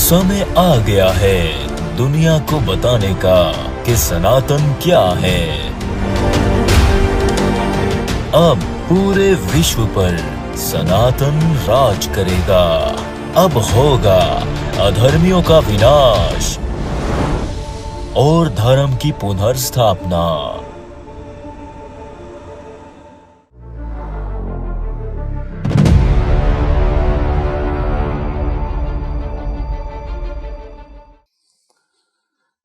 समय आ गया है दुनिया को बताने का कि सनातन क्या है। अब पूरे विश्व पर सनातन राज करेगा। अब होगा अधर्मियों का विनाश और धर्म की पुनर्स्थापना।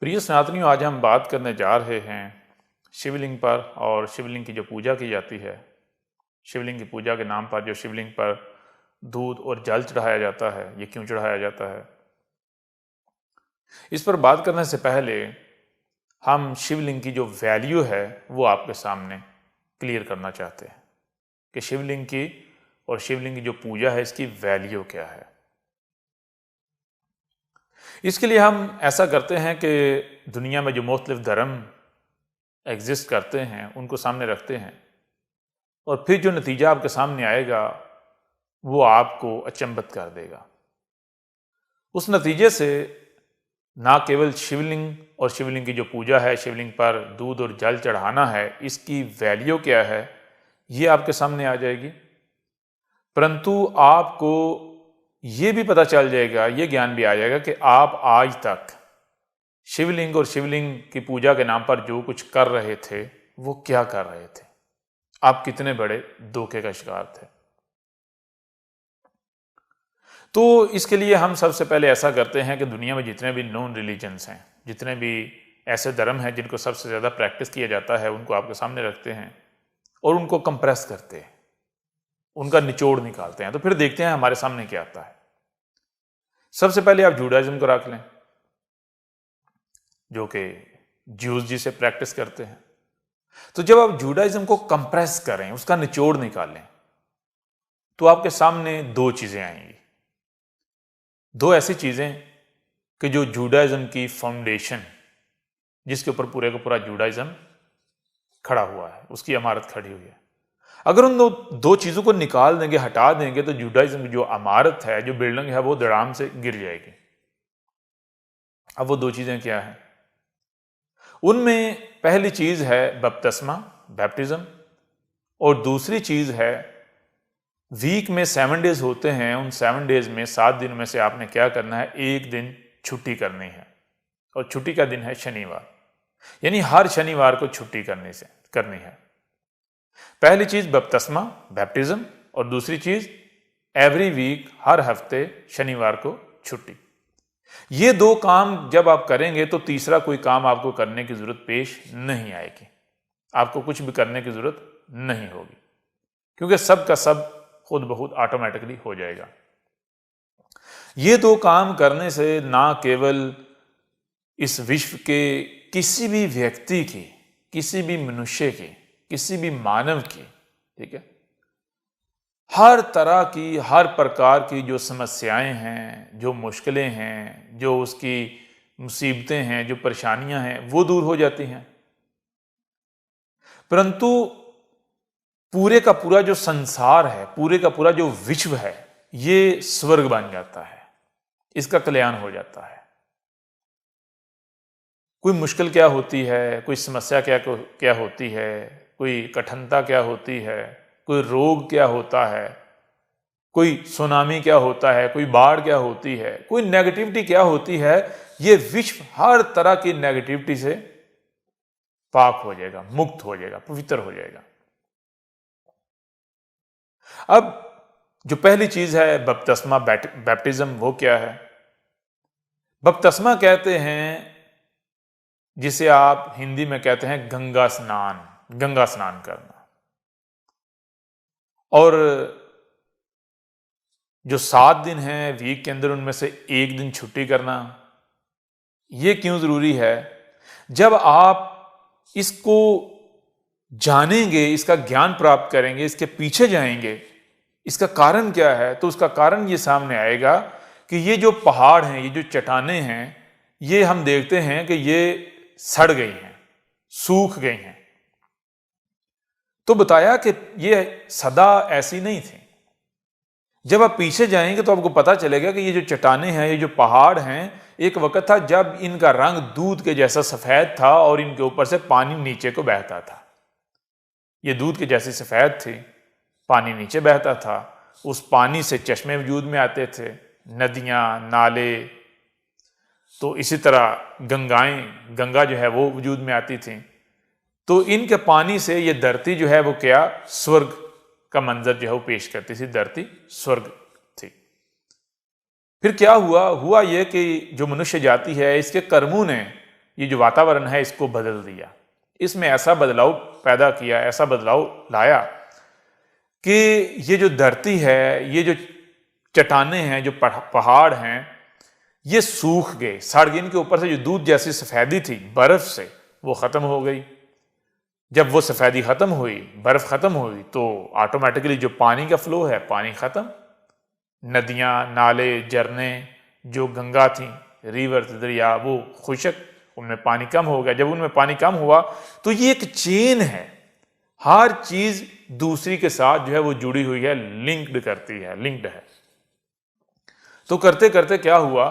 प्रिय सनातनियों, आज हम बात करने जा रहे हैं शिवलिंग पर और शिवलिंग की जो पूजा की जाती है। शिवलिंग की पूजा के नाम पर जो शिवलिंग पर दूध और जल चढ़ाया जाता है, ये क्यों चढ़ाया जाता है। इस पर बात करने से पहले हम शिवलिंग की जो वैल्यू है वो आपके सामने क्लियर करना चाहते हैं कि शिवलिंग की और शिवलिंग की जो पूजा है इसकी वैल्यू क्या है। इसके लिए हम ऐसा करते हैं कि दुनिया में जो मुख्तलिफ धर्म एग्जिस्ट करते हैं उनको सामने रखते हैं और फिर जो नतीजा आपके सामने आएगा वो आपको अचंभित कर देगा। उस नतीजे से ना केवल शिवलिंग और शिवलिंग की जो पूजा है, शिवलिंग पर दूध और जल चढ़ाना है, इसकी वैल्यू क्या है ये आपके सामने आ जाएगी, परंतु आपको ये भी पता चल जाएगा, ये ज्ञान भी आ जाएगा कि आप आज तक शिवलिंग और शिवलिंग की पूजा के नाम पर जो कुछ कर रहे थे वो क्या कर रहे थे, आप कितने बड़े धोखे का शिकार थे। तो इसके लिए हम सबसे पहले ऐसा करते हैं कि दुनिया में जितने भी नॉन रिलीजन्स हैं, जितने भी ऐसे धर्म हैं जिनको सबसे ज़्यादा प्रैक्टिस किया जाता है, उनको आपके सामने रखते हैं और उनको कंप्रेस करते हैं, उनका निचोड़ निकालते हैं। तो फिर देखते हैं हमारे सामने क्या आता है। सबसे पहले आप जूडाइज्म को रख लें, जो कि ज्यूज जी से प्रैक्टिस करते हैं। तो जब आप जूडाइज्म को कंप्रेस करें, उसका निचोड़ निकालें, तो आपके सामने दो चीजें आएंगी, दो ऐसी चीजें कि जो जूडाइज्म की फाउंडेशन, जिसके ऊपर पूरे का पूरा जूडाइज्म खड़ा हुआ है, उसकी इमारत खड़ी हुई है, अगर उन दो चीजों को निकाल देंगे, हटा देंगे, तो जूडाइज्म की जो इमारत है, जो बिल्डिंग है, वो धड़ाम से गिर जाएगी। अब वो दो चीजें क्या है? उनमें पहली चीज है बपतिस्मा, बैप्टिज्म, और दूसरी चीज है वीक में 7 डेज होते हैं, उन 7 डेज में 7 दिन में से आपने क्या करना है, एक दिन छुट्टी करनी है, और छुट्टी का दिन है शनिवार, यानी हर शनिवार को छुट्टी करनी है। पहली चीज बपतिस्मा, बैप्टिज्म, और दूसरी चीज एवरी वीक, हर हफ्ते शनिवार को छुट्टी। ये दो काम जब आप करेंगे तो तीसरा कोई काम आपको करने की जरूरत पेश नहीं आएगी, आपको कुछ भी करने की जरूरत नहीं होगी, क्योंकि सब का सब खुद बहुत ऑटोमेटिकली हो जाएगा। ये दो काम करने से ना केवल इस विश्व के किसी भी व्यक्ति की, किसी भी मनुष्य की, किसी भी मानव की, ठीक है, हर तरह की, हर प्रकार की जो समस्याएं हैं, जो मुश्किलें हैं, जो उसकी मुसीबतें हैं, जो परेशानियां हैं, वो दूर हो जाती हैं, परंतु पूरे का पूरा जो संसार है, पूरे का पूरा जो विश्व है, ये स्वर्ग बन जाता है, इसका कल्याण हो जाता है। कोई मुश्किल क्या होती है, कोई समस्या क्या होती है, कोई कठिनता क्या होती है, कोई रोग क्या होता है, कोई सुनामी क्या होता है, कोई बाढ़ क्या होती है, कोई नेगेटिविटी क्या होती है, ये विश्व हर तरह की नेगेटिविटी से पाक हो जाएगा, मुक्त हो जाएगा, पवित्र हो जाएगा। अब जो पहली चीज है बपतिस्मा, बैप्टिज्म, वो क्या है? बपतिस्मा कहते हैं जिसे आप हिंदी में कहते हैं गंगा स्नान करना, और जो 7 दिन हैं वीक के अंदर, उनमें से एक दिन छुट्टी करना। ये क्यों जरूरी है? जब आप इसको जानेंगे, इसका ज्ञान प्राप्त करेंगे, इसके पीछे जाएंगे, इसका कारण क्या है, तो उसका कारण ये सामने आएगा कि ये जो पहाड़ हैं, ये जो चट्टानें हैं, ये हम देखते हैं कि ये सड़ गई हैं, सूख गई हैं। तो बताया कि ये सदा ऐसी नहीं थी, जब आप पीछे जाएंगे तो आपको पता चलेगा कि ये जो चट्टानें हैं, ये जो पहाड़ हैं, एक वक्त था जब इनका रंग दूध के जैसा सफेद था और इनके ऊपर से पानी नीचे को बहता था। ये दूध के जैसे सफेद थी, पानी नीचे बहता था, उस पानी से चश्मे वजूद में आते थे, नदियां, नाले, तो इसी तरह गंगा जो है वो वजूद में आती थी। तो इनके पानी से ये धरती जो है वो क्या, स्वर्ग का मंजर जो है वो पेश करती थी, धरती स्वर्ग थी। फिर क्या हुआ ये कि जो मनुष्य जाति है, इसके कर्मों ने ये जो वातावरण है इसको बदल दिया, इसमें ऐसा बदलाव पैदा किया, ऐसा बदलाव लाया कि ये जो धरती है, ये जो चट्टानें हैं, जो पहाड़ हैं, ये सूख गए, सड़ गए। इनके ऊपर से जो दूध जैसी सफेदी थी बर्फ से, वो खत्म हो गई। जब वो सफेदी खत्म हुई, बर्फ खत्म हुई, तो ऑटोमेटिकली जो पानी का फ्लो है, पानी खत्म। नदियां, नाले, झरने जो गंगा थी, रिवर, दरिया, वो खुशक, उनमें पानी कम हो गया। जब उनमें पानी कम हुआ तो ये एक चेन है, हर चीज दूसरी के साथ जो है वो जुड़ी हुई है, लिंक्ड करती है, लिंक्ड है। तो करते करते क्या हुआ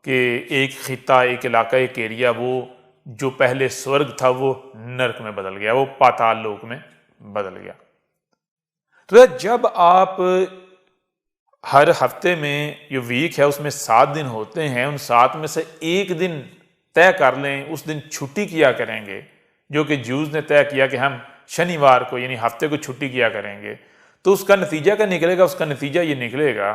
कि एक खिता, एक इलाका, एक एरिया, वो जो पहले स्वर्ग था वो नरक में बदल गया, वो पाताल लोक में बदल गया। तो जब आप हर हफ्ते में जो वीक है उसमें 7 दिन होते हैं, उन 7 में से एक दिन तय कर लें, उस दिन छुट्टी किया करेंगे, जो कि ज्यूज ने तय किया कि हम शनिवार को यानी हफ्ते को छुट्टी किया करेंगे। तो उसका नतीजा क्या निकलेगा? उसका नतीजा ये निकलेगा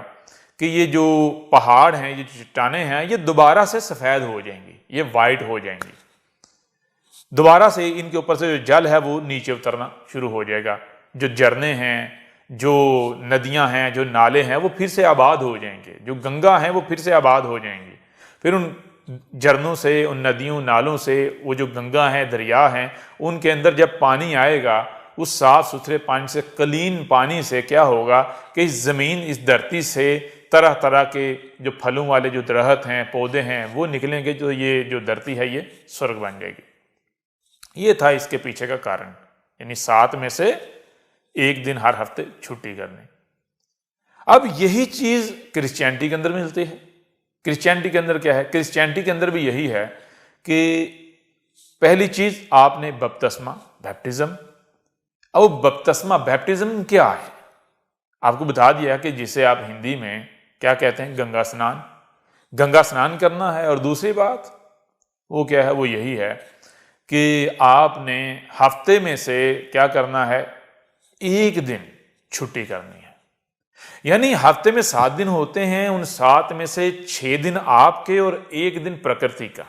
कि ये जो पहाड़ हैं, ये जो चट्टानें हैं, ये दोबारा से सफेद हो जाएंगी, ये वाइट हो जाएंगी। दोबारा से इनके ऊपर से जो जल है वो नीचे उतरना शुरू हो जाएगा। जो झरने हैं, जो नदियां हैं, जो नाले हैं, वो फिर से आबाद हो जाएंगे। जो गंगा है वो फिर से आबाद हो जाएंगी। फिर उन झरनों से, उन नदियों, नालों से, वो जो गंगा है, दरिया हैं, उनके अंदर जब पानी आएगा, उस साफ सुथरे पानी से, क्लीन पानी से क्या होगा कि इस जमीन, इस धरती से तरह तरह के जो फलों वाले जो दरख्त हैं, पौधे हैं, वो निकलेंगे। जो ये जो धरती है ये स्वर्ग बन जाएगी। ये था इसके पीछे का कारण, यानी 7 में से एक दिन हर हफ्ते छुट्टी करनी। अब यही चीज क्रिश्चियनिटी के अंदर मिलती है। क्रिश्चियनिटी के अंदर क्या है? क्रिश्चियनिटी के अंदर भी यही है कि पहली चीज आपने बपतिस्मा, बैप्टिज्म। अब बपतिस्मा, बैप्टिज्म क्या है? आपको बता दिया कि जिसे आप हिंदी में क्या कहते हैं, गंगा स्नान। गंगा स्नान करना है। और दूसरी बात वो क्या है? वो यही है कि आपने हफ्ते में से क्या करना है, एक दिन छुट्टी करनी है। यानी हफ्ते में 7 दिन होते हैं, उन 7 में से 6 दिन आपके और 1 दिन प्रकृति का।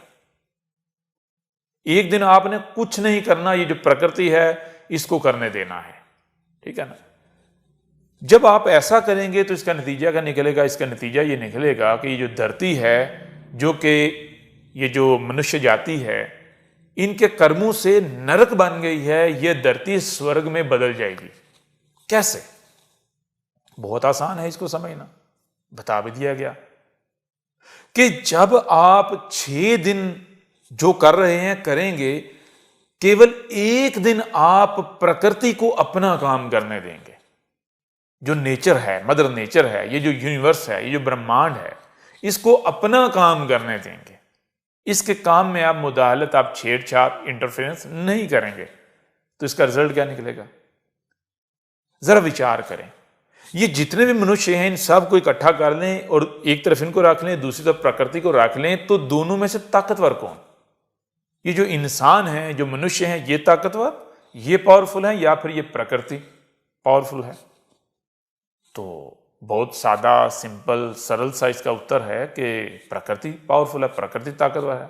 एक दिन आपने कुछ नहीं करना, ये जो प्रकृति है इसको करने देना है, ठीक है ना। जब आप ऐसा करेंगे तो इसका नतीजा क्या निकलेगा? इसका नतीजा ये निकलेगा कि ये जो धरती है, जो कि ये जो मनुष्य जाति है, इनके कर्मों से नरक बन गई है, ये धरती स्वर्ग में बदल जाएगी। कैसे? बहुत आसान है इसको समझना, बता भी दिया गया कि जब आप 6 दिन जो कर रहे हैं करेंगे, केवल 1 दिन आप प्रकृति को अपना काम करने देंगे। जो नेचर है, मदर नेचर है, ये जो यूनिवर्स है, ये जो ब्रह्मांड है, इसको अपना काम करने देंगे। इसके काम में आप मुदाखलत, आप छेड़छाड़, इंटरफेरेंस नहीं करेंगे। तो इसका रिजल्ट क्या निकलेगा? जरा विचार करें। ये जितने भी मनुष्य हैं इन सब को इकट्ठा कर लें और एक तरफ इनको रख लें, दूसरी तरफ प्रकृति को रख लें, तो दोनों में से ताकतवर कौन? ये जो इंसान है, जो मनुष्य हैं, ये ताकतवर, ये पावरफुल है, या फिर ये प्रकृति पावरफुल है? तो बहुत सादा, सिंपल, सरल सा इसका उत्तर है कि प्रकृति पावरफुल है, प्रकृति ताकतवर है।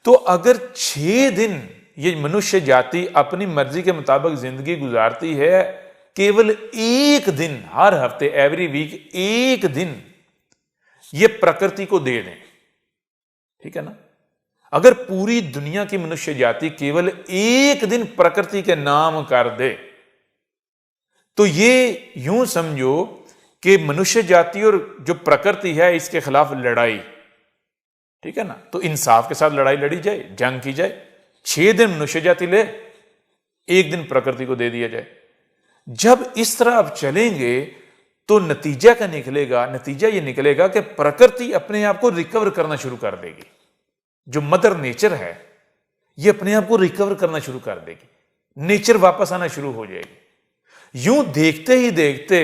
तो अगर 6 दिन ये मनुष्य जाति अपनी मर्जी के मुताबिक जिंदगी गुजारती है, केवल 1 दिन हर हफ्ते, एवरी वीक 1 दिन ये प्रकृति को दे दें, ठीक है ना। अगर पूरी दुनिया की मनुष्य जाति केवल 1 दिन प्रकृति के नाम कर दे, तो ये यूं समझो कि मनुष्य जाति और जो प्रकृति है इसके खिलाफ लड़ाई, ठीक है ना। तो इंसाफ के साथ लड़ाई लड़ी जाए, जंग की जाए। 6 दिन मनुष्य जाति ले, 1 दिन प्रकृति को दे दिया जाए। जब इस तरह आप चलेंगे तो नतीजा ये निकलेगा कि प्रकृति अपने आप को रिकवर करना शुरू कर देगी। जो मदर नेचर है ये अपने आप को रिकवर करना शुरू कर देगी, नेचर वापस आना शुरू हो जाएगी। यूं देखते ही देखते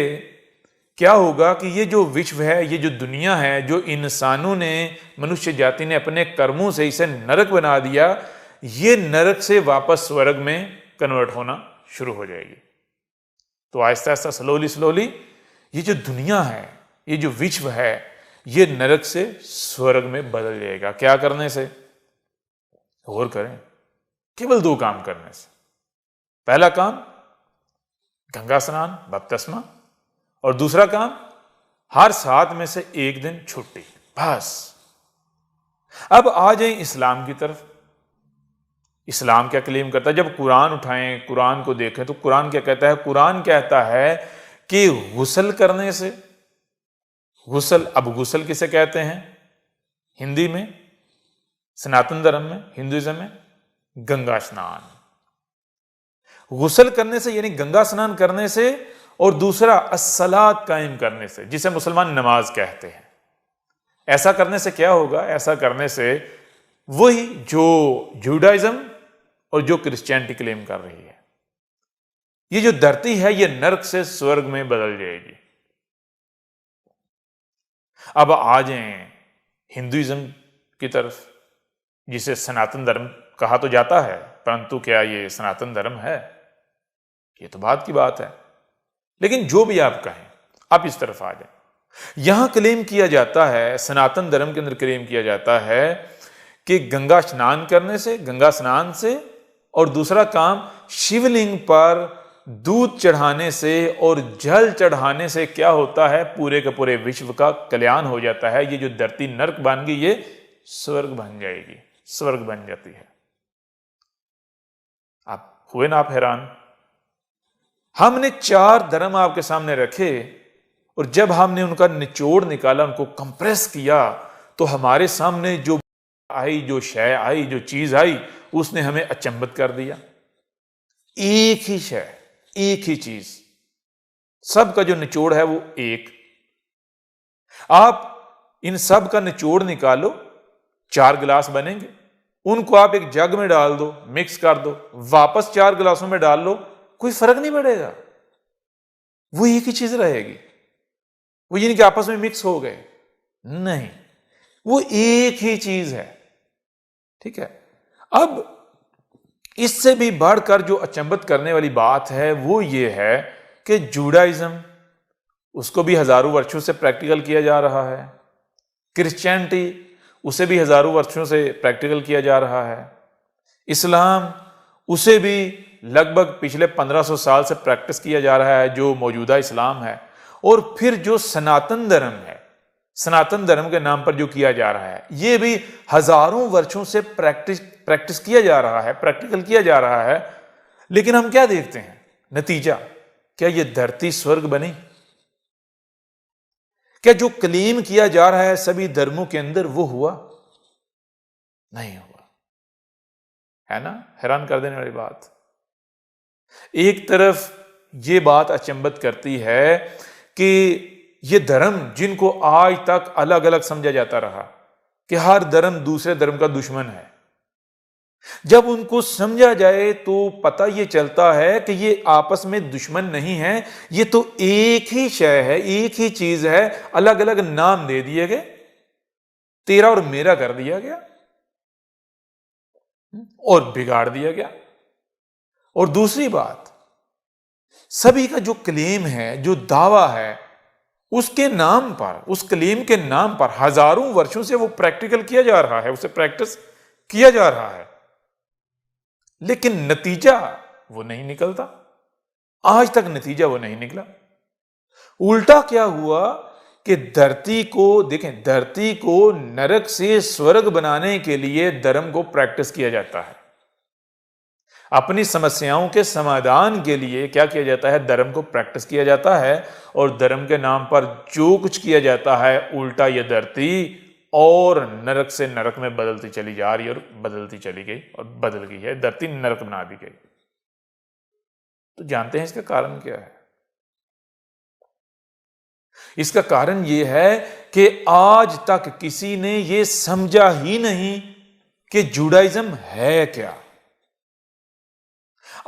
क्या होगा कि ये जो विश्व है, ये जो दुनिया है, जो इंसानों ने, मनुष्य जाति ने अपने कर्मों से इसे नरक बना दिया, ये नरक से वापस स्वर्ग में कन्वर्ट होना शुरू हो जाएगी। तो आहिस्ता आहिस्ता स्लोली ये जो दुनिया है, ये जो विश्व है, ये नरक से स्वर्ग में बदल जाएगा। क्या करने से? और करें, केवल 2 काम करने से। पहला काम गंगा स्नान, बपतिस्मा, और दूसरा काम हर 7 में से 1 दिन छुट्टी, बस। अब आ जाए इस्लाम की तरफ। इस्लाम क्या क्लेम करता है? जब कुरान उठाएं, कुरान को देखें तो कुरान क्या कहता है? कुरान कहता है कि गुस्ल करने से, गुस्ल, अब गुस्ल किसे कहते हैं हिंदी में, सनातन धर्म में, हिंदुइज्म में? गंगा स्नान। गुस्ल करने से यानी गंगा स्नान करने से, और दूसरा अस्सलात कायम करने से, जिसे मुसलमान नमाज कहते हैं। ऐसा करने से क्या होगा? ऐसा करने से वही जो जूडाइज्म और जो क्रिश्चियनिटी क्लेम कर रही है, ये जो धरती है ये नरक से स्वर्ग में बदल जाएगी। अब आ जाएं हिंदुइज्म की तरफ, जिसे सनातन धर्म कहा तो जाता है, परंतु क्या ये सनातन धर्म है? ये तो बात की बात है। लेकिन जो भी आप कहें, आप इस तरफ आ जाएं। यहां क्लेम किया जाता है, सनातन धर्म के अंदर क्लेम किया जाता है कि गंगा स्नान करने से, गंगा स्नान से, और दूसरा काम शिवलिंग पर दूध चढ़ाने से और जल चढ़ाने से क्या होता है? पूरे के पूरे विश्व का कल्याण हो जाता है। ये जो धरती नरक बन गई, ये स्वर्ग बन जाएगी, स्वर्ग बन जाती है। आप हुए ना आप हैरान? हमने 4 धर्म आपके सामने रखे, और जब हमने उनका निचोड़ निकाला, उनको कंप्रेस किया, तो हमारे सामने जो आई, जो शय आई, जो चीज आई, उसने हमें अचंभित कर दिया। एक ही शय, एक ही चीज, सबका जो निचोड़ है वो एक। आप इन सब का निचोड़ निकालो, 4 गिलास बनेंगे, उनको आप एक जग में डाल दो, मिक्स कर दो, वापस 4 गिलासों में डाल लो, कोई फर्क नहीं पड़ेगा, वो एक ही चीज रहेगी। वो यानी कि आपस में मिक्स हो गए? नहीं, वो एक ही चीज है। ठीक है। अब इससे भी बढ़कर जो अचंभित करने वाली बात है वो ये है कि जूडाइज्म, उसको भी हजारों वर्षों से प्रैक्टिकल किया जा रहा है। क्रिश्चियनिटी, उसे भी हजारों वर्षों से प्रैक्टिकल किया जा रहा है। इस्लाम, उसे भी लगभग पिछले 1500 साल से प्रैक्टिस किया जा रहा है, जो मौजूदा इस्लाम है। और फिर जो सनातन धर्म है, सनातन धर्म के नाम पर जो किया जा रहा है, ये भी हजारों वर्षों से प्रैक्टिस किया जा रहा है, प्रैक्टिकल किया जा रहा है। लेकिन हम क्या देखते हैं? नतीजा क्या? ये धरती स्वर्ग बनी? क्या जो क्लेम किया जा रहा है सभी धर्मों के अंदर वो हुआ? नहीं हुआ। है ना हैरान कर देने वाली बात। एक तरफ ये बात अचंभित करती है कि ये धर्म जिनको आज तक अलग अलग समझा जाता रहा कि हर धर्म दूसरे धर्म का दुश्मन है, जब उनको समझा जाए तो पता ये चलता है कि ये आपस में दुश्मन नहीं है, ये तो एक ही शय है, एक ही चीज है, अलग अलग नाम दे दिए गए, तेरा और मेरा कर दिया गया और बिगाड़ दिया गया। और दूसरी बात, सभी का जो क्लेम है, जो दावा है, उसके नाम पर, उस क्लेम के नाम पर हजारों वर्षों से वो प्रैक्टिकल किया जा रहा है, उसे प्रैक्टिस किया जा रहा है, लेकिन नतीजा वो नहीं निकलता। आज तक नतीजा वो नहीं निकला। उल्टा क्या हुआ कि धरती को देखें, धरती को नरक से स्वर्ग बनाने के लिए धर्म को प्रैक्टिस किया जाता है। अपनी समस्याओं के समाधान के लिए क्या किया जाता है? धर्म को प्रैक्टिस किया जाता है। और धर्म के नाम पर जो कुछ किया जाता है, उल्टा यह धरती और नरक से नरक में बदलती चली जा रही है, और बदलती चली गई और बदल गई है, धरती नरक बना दी गई। तो जानते हैं इसका कारण क्या है? इसका कारण यह है कि आज तक किसी ने यह समझा ही नहीं कि जुडाइज्म है क्या।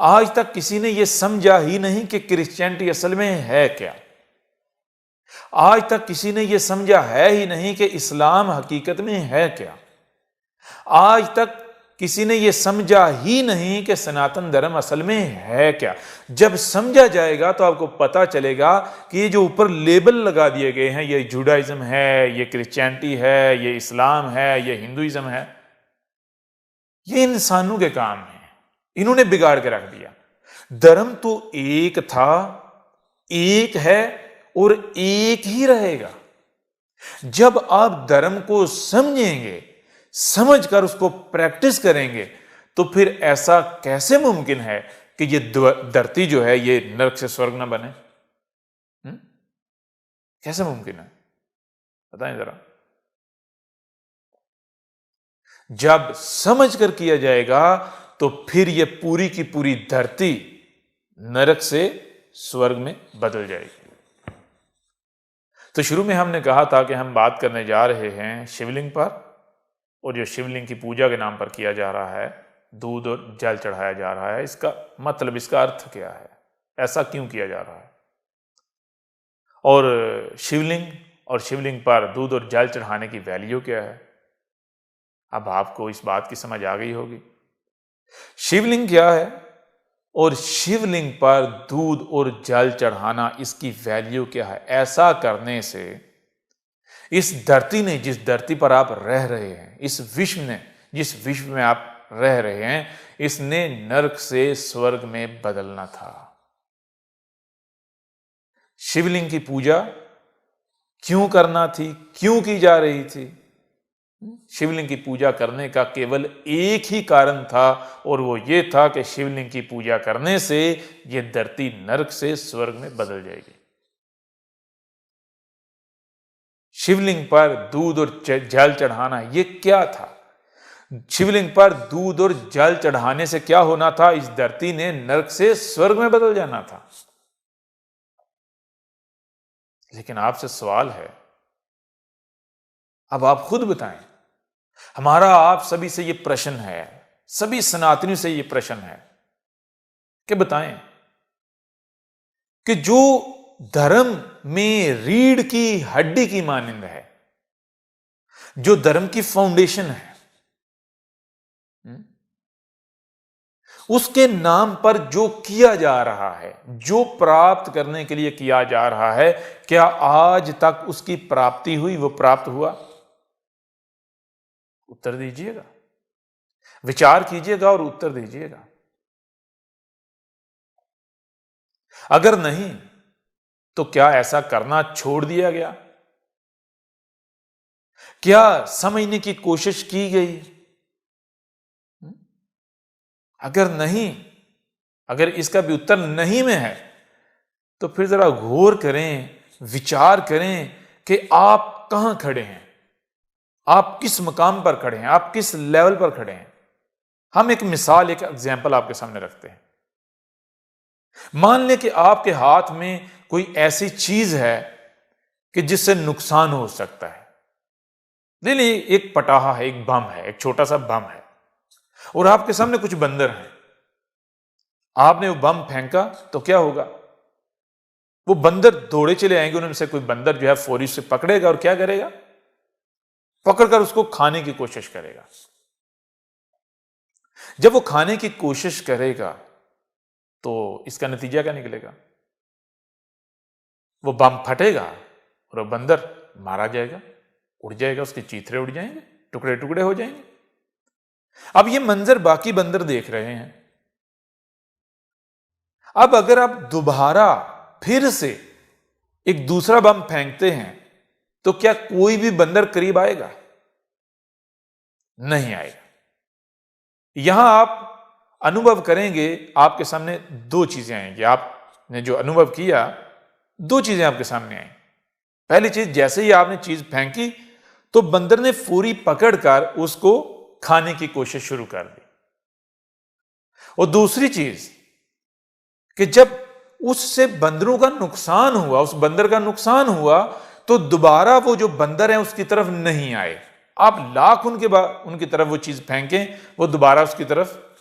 आज तक किसी ने यह समझा ही नहीं कि क्रिश्चियनिटी असल में है क्या। आज तक किसी ने यह समझा है ही नहीं कि इस्लाम हकीकत में है क्या। आज तक किसी ने यह समझा ही नहीं कि सनातन धर्म असल में है क्या। जब समझा जाएगा तो आपको पता चलेगा कि ये जो ऊपर लेबल लगा दिए गए हैं, ये जुडाइज्म है, ये क्रिश्चियनिटी है, ये इस्लाम है, ये हिंदुइज्म है, ये इंसानों के काम है। इन्होंने बिगाड़ के रख दिया। धर्म तो एक था, एक है और एक ही रहेगा। जब आप धर्म को समझेंगे, समझकर उसको प्रैक्टिस करेंगे, तो फिर ऐसा कैसे मुमकिन है कि ये धरती जो है ये नरक से स्वर्ग ना बने? कैसे मुमकिन है बताएं जरा। जब समझकर किया जाएगा तो फिर ये पूरी की पूरी धरती नरक से स्वर्ग में बदल जाएगी। तो शुरू में हमने कहा था कि हम बात करने जा रहे हैं शिवलिंग पर, और जो शिवलिंग की पूजा के नाम पर किया जा रहा है, दूध और जल चढ़ाया जा रहा है, इसका मतलब, इसका अर्थ क्या है, ऐसा क्यों किया जा रहा है, और शिवलिंग पर दूध और जल चढ़ाने की वैल्यू क्या है। अब आपको इस बात की समझ आ गई होगी शिवलिंग क्या है और शिवलिंग पर दूध और जल चढ़ाना, इसकी वैल्यू क्या है। ऐसा करने से इस धरती ने, जिस धरती पर आप रह रहे हैं, इस विश्व ने, जिस विश्व में आप रह रहे हैं, इसने नरक से स्वर्ग में बदलना था। शिवलिंग की पूजा क्यों करना थी, क्यों की जा रही थी? शिवलिंग की पूजा करने का केवल एक ही कारण था, और वो ये था कि शिवलिंग की पूजा करने से ये धरती नरक से स्वर्ग में बदल जाएगी। शिवलिंग पर दूध और जल चढ़ाना ये क्या था? शिवलिंग पर दूध और जल चढ़ाने से क्या होना था? इस धरती ने नरक से स्वर्ग में बदल जाना था। लेकिन आपसे सवाल है, अब आप खुद बताएं। हमारा आप सभी से यह प्रश्न है, सभी सनातनियों से यह प्रश्न है कि बताएं कि जो धर्म में रीढ़ की हड्डी की मानंद है, जो धर्म की फाउंडेशन है, उसके नाम पर जो किया जा रहा है, जो प्राप्त करने के लिए किया जा रहा है, क्या आज तक उसकी प्राप्ति हुई? वो प्राप्त हुआ? उत्तर दीजिएगा, विचार कीजिएगा और उत्तर दीजिएगा। अगर नहीं तो क्या ऐसा करना छोड़ दिया गया? क्या समझने की कोशिश की गई? अगर नहीं, अगर इसका भी उत्तर नहीं में है, तो फिर जरा गौर करें, विचार करें कि आप कहां खड़े हैं, आप किस मकाम पर खड़े हैं, आप किस लेवल पर खड़े हैं। हम एक मिसाल, एक एग्जाम्पल आपके सामने रखते हैं। मान लें कि आपके हाथ में कोई ऐसी चीज है कि जिससे नुकसान हो सकता है। ले लीजिए एक पटाखा है, एक बम है, एक छोटा सा बम है, और आपके सामने कुछ बंदर हैं। आपने वो बम फेंका तो क्या होगा? वो बंदर दौड़े चले आएंगे, उनमें से कोई बंदर जो है फौरी से पकड़ेगा और क्या करेगा? पकड़कर उसको खाने की कोशिश करेगा। जब वो खाने की कोशिश करेगा तो इसका नतीजा क्या निकलेगा? वो बम फटेगा और वो बंदर मारा जाएगा, उड़ जाएगा, उसके चीथड़े उड़ जाएंगे, टुकड़े टुकड़े हो जाएंगे। अब ये मंजर बाकी बंदर देख रहे हैं। अब अगर आप दोबारा फिर से एक दूसरा बम फेंकते हैं तो क्या कोई भी बंदर करीब आएगा? नहीं आएगा। यहां आप अनुभव करेंगे, आपके सामने दो चीजें आएंगी। आपने जो अनुभव किया, दो चीजें आपके सामने आई। पहली चीज, जैसे ही आपने चीज फेंकी तो बंदर ने फौरी पकड़कर उसको खाने की कोशिश शुरू कर दी। और दूसरी चीज कि जब उससे बंदरों का नुकसान हुआ, उस बंदर का नुकसान हुआ, तो दोबारा वो जो बंदर है उसकी तरफ नहीं आए। आप लाख उनकी तरफ वो चीज फेंकें, वो दोबारा उसकी तरफ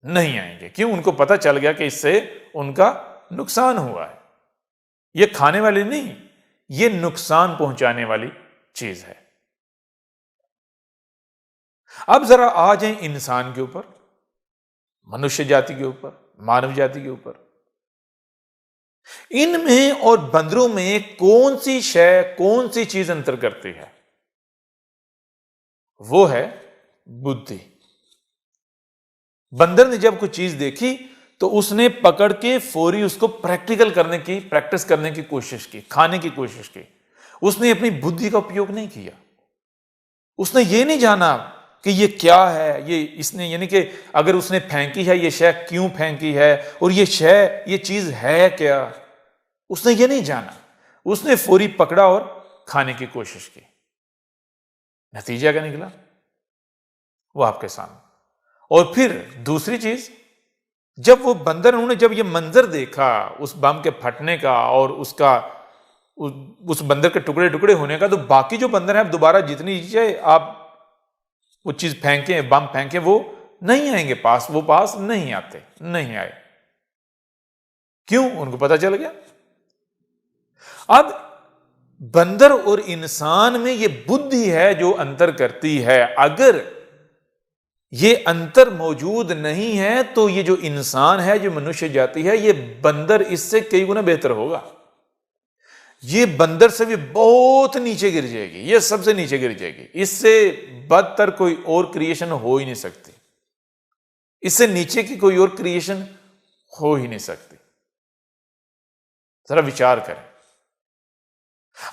नहीं आएंगे। क्यों? उनको पता चल गया कि इससे उनका नुकसान हुआ है। ये खाने वाली नहीं, ये नुकसान पहुंचाने वाली चीज है। अब जरा आ जाए इंसान के ऊपर, मनुष्य जाति के ऊपर, मानव जाति के ऊपर। इनमें और बंदरों में कौन सी शय, कौन सी चीज अंतर करती है? वो है बुद्धि। बंदर ने जब कोई चीज देखी तो उसने पकड़ के फौरी उसको प्रैक्टिस करने की कोशिश की, खाने की कोशिश की। उसने अपनी बुद्धि का उपयोग नहीं किया। उसने ये नहीं जाना कि ये क्या है, ये इसने, यानी कि अगर उसने फेंकी है ये शय क्यों फेंकी है, और ये शय, ये चीज है क्या, उसने ये नहीं जाना। उसने फौरी पकड़ा और खाने की कोशिश की। नतीजा क्या निकला? वो आपके सामने। और फिर दूसरी चीज, जब वो बंदर, उन्होंने जब ये मंजर देखा उस बम के फटने का और उस बंदर के टुकड़े टुकड़े होने का, तो बाकी जो बंदर है, अब दोबारा जितनी चीजें आप वो चीज फेंके, बम फेंके, वो नहीं आएंगे पास, वो पास नहीं आते, नहीं आए। क्यों? उनको पता चल गया। अब बंदर और इंसान में ये बुद्धि है जो अंतर करती है। अगर ये अंतर मौजूद नहीं है तो ये जो इंसान है, जो मनुष्य जाति है, ये बंदर इससे कई गुना बेहतर होगा। ये बंदर से भी बहुत नीचे गिर जाएगी, ये सबसे नीचे गिर जाएगी। इससे बदतर कोई और क्रिएशन हो ही नहीं सकती। इससे नीचे की कोई और क्रिएशन हो ही नहीं सकती। जरा विचार करें।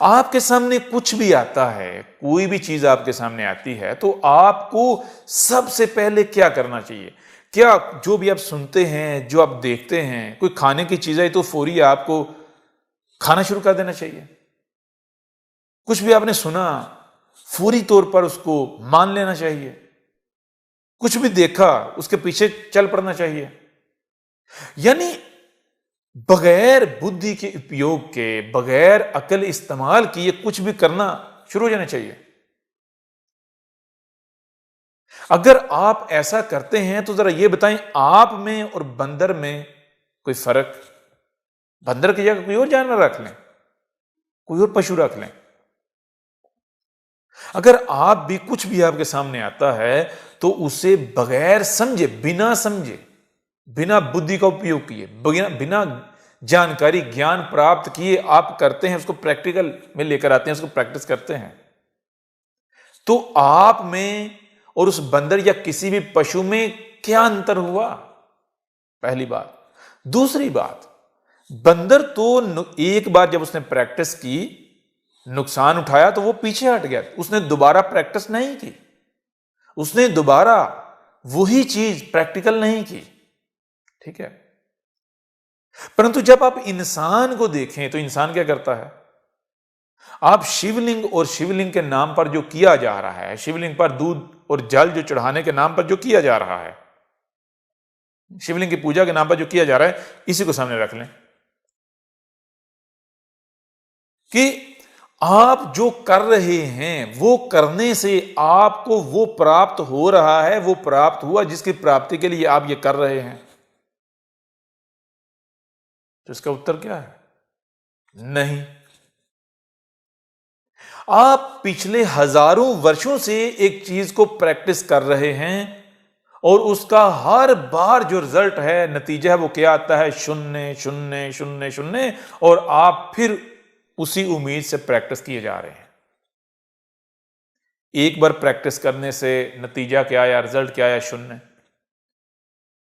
आपके सामने कुछ भी आता है, कोई भी चीज आपके सामने आती है, तो आपको सबसे पहले क्या करना चाहिए? क्या जो भी आप सुनते हैं, जो आप देखते हैं, कोई खाने की चीज है तो फौरी आपको खाना शुरू कर देना चाहिए? कुछ भी आपने सुना, फौरी तौर पर उसको मान लेना चाहिए? कुछ भी देखा, उसके पीछे चल पड़ना चाहिए? यानी बगैर बुद्धि के उपयोग के, बगैर अकल इस्तेमाल किए कुछ भी करना शुरू हो जाना चाहिए। अगर आप ऐसा करते हैं तो जरा ये बताएं, आप में और बंदर में कोई फर्क? बंदर की जगह कोई और जानवर रख लें, कोई और पशु रख लें। अगर आप भी, कुछ भी आपके सामने आता है तो उसे बगैर समझे, बिना बुद्धि का उपयोग किए, बिना जानकारी, ज्ञान प्राप्त किए आप करते हैं, उसको प्रैक्टिकल में लेकर आते हैं, उसको प्रैक्टिस करते हैं, तो आप में और उस बंदर या किसी भी पशु में क्या अंतर हुआ? पहली बात। दूसरी बात, बंदर तो एक बार जब उसने प्रैक्टिस की, नुकसान उठाया तो वो पीछे हट गया। उसने दोबारा प्रैक्टिस नहीं की, उसने दोबारा वही चीज प्रैक्टिकल नहीं की। ठीक है। परंतु जब आप इंसान को देखें तो इंसान क्या करता है? आप शिवलिंग और शिवलिंग के नाम पर जो किया जा रहा है, शिवलिंग पर दूध और जल जो चढ़ाने के नाम पर जो किया जा रहा है, शिवलिंग की पूजा के नाम पर जो किया जा रहा है, इसी को सामने रख लें कि आप जो कर रहे हैं वो करने से आपको वो प्राप्त हो रहा है, वो प्राप्त हुआ जिसकी प्राप्ति के लिए आप ये कर रहे हैं। तो इसका उत्तर क्या है? नहीं। आप पिछले हजारों वर्षों से एक चीज को प्रैक्टिस कर रहे हैं और उसका हर बार जो रिजल्ट है, नतीजा है, वो क्या आता है? 0 0 0 0। और आप फिर उसी उम्मीद से प्रैक्टिस किए जा रहे हैं। एक बार प्रैक्टिस करने से नतीजा क्या आया, रिजल्ट क्या आया? 0।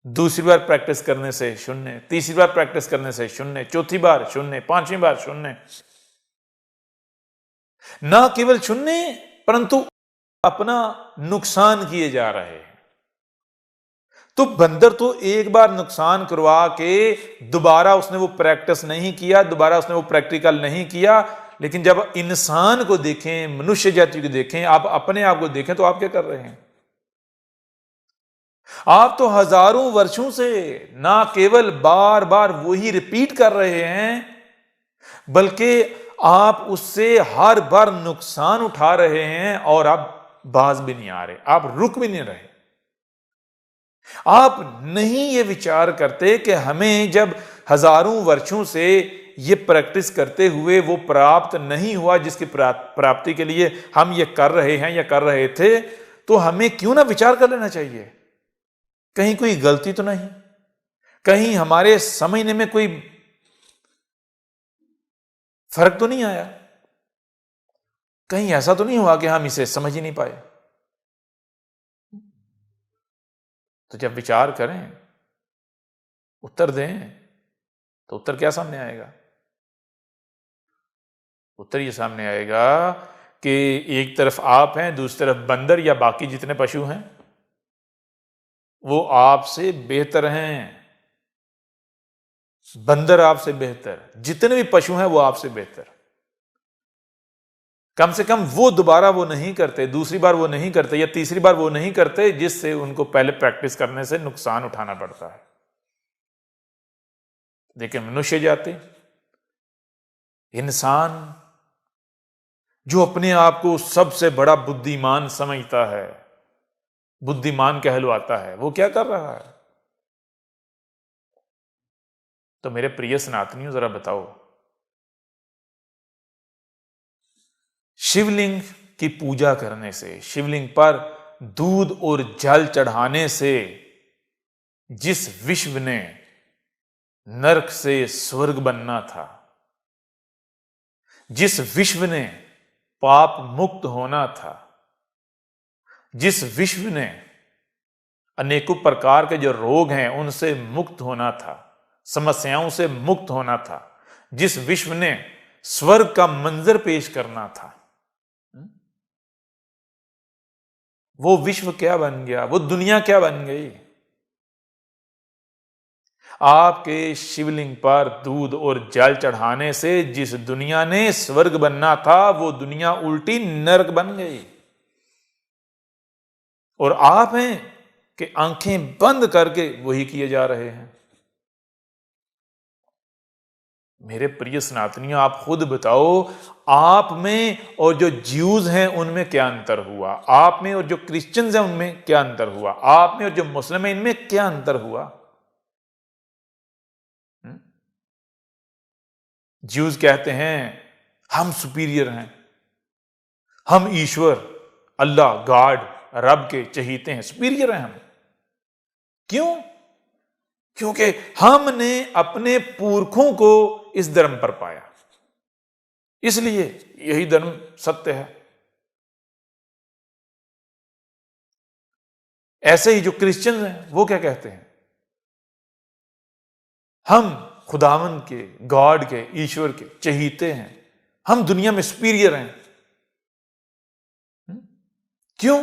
दूसरी बार प्रैक्टिस करने से 0, तीसरी बार प्रैक्टिस करने से 0, चौथी बार 0, पांचवी बार 0। ना केवल 0 परंतु अपना नुकसान किए जा रहे हैं। तो बंदर तो एक बार नुकसान करवा के दोबारा उसने वो प्रैक्टिस नहीं किया, दोबारा उसने वो प्रैक्टिकल नहीं किया। लेकिन जब इंसान को देखें, मनुष्य जाति को देखें, आप अपने आप को देखें, तो आप क्या कर रहे हैं? आप तो हजारों वर्षों से ना केवल बार बार वही रिपीट कर रहे हैं, बल्कि आप उससे हर बार नुकसान उठा रहे हैं और आप बाज भी नहीं आ रहे, आप रुक भी नहीं रहे। आप नहीं ये विचार करते कि हमें जब हजारों वर्षों से ये प्रैक्टिस करते हुए वो प्राप्त नहीं हुआ जिसकी प्राप्ति के लिए हम ये कर रहे हैं या कर रहे थे, तो हमें क्यों ना विचार कर लेना चाहिए, कहीं कोई गलती तो नहीं, कहीं हमारे समझने में कोई फर्क तो नहीं आया, कहीं ऐसा तो नहीं हुआ कि हम इसे समझ ही नहीं पाए। तो जब विचार करें, उत्तर दें, तो उत्तर क्या सामने आएगा? उत्तर ये सामने आएगा कि एक तरफ आप हैं, दूसरी तरफ बंदर या बाकी जितने पशु हैं वो आपसे बेहतर हैं। बंदर आपसे बेहतर, जितने भी पशु हैं वो आपसे बेहतर। कम से कम वो दोबारा वो नहीं करते, दूसरी बार वो नहीं करते या तीसरी बार वो नहीं करते जिससे उनको पहले प्रैक्टिस करने से नुकसान उठाना पड़ता है। देखिए, मनुष्य जाति, इंसान जो अपने आप को सबसे बड़ा बुद्धिमान समझता है, बुद्धिमान कहलवाता है, वो क्या कर रहा है? तो मेरे प्रिय सनातनियों, जरा बताओ, शिवलिंग की पूजा करने से, शिवलिंग पर दूध और जल चढ़ाने से जिस विश्व ने नरक से स्वर्ग बनना था, जिस विश्व ने पाप मुक्त होना था, जिस विश्व ने अनेकों प्रकार के जो रोग हैं उनसे मुक्त होना था, समस्याओं से मुक्त होना था, जिस विश्व ने स्वर्ग का मंजर पेश करना था, वो विश्व क्या बन गया, वो दुनिया क्या बन गई? आपके शिवलिंग पर दूध और जल चढ़ाने से जिस दुनिया ने स्वर्ग बनना था वो दुनिया उल्टी नरक बन गई। और आप हैं कि आंखें बंद करके वही किए जा रहे हैं। मेरे प्रिय सनातनियों, आप खुद बताओ, आप में और जो ज्यूज हैं उनमें क्या अंतर हुआ? आप में और जो क्रिश्चियंस हैं उनमें क्या अंतर हुआ? आप में और जो मुस्लिम हैं इनमें क्या अंतर हुआ? ज्यूज कहते हैं हम सुपीरियर हैं, हम ईश्वर, अल्लाह, गॉड, रब के चहीते हैं, सुपीरियर हैं हम। क्यों? क्योंकि हमने अपने पुरखों को इस धर्म पर पाया, इसलिए यही धर्म सत्य है। ऐसे ही जो क्रिश्चियन हैं वो क्या कहते हैं? हम खुदावन के, गॉड के, ईश्वर के चहीते हैं, हम दुनिया में सुपीरियर हैं। क्यों?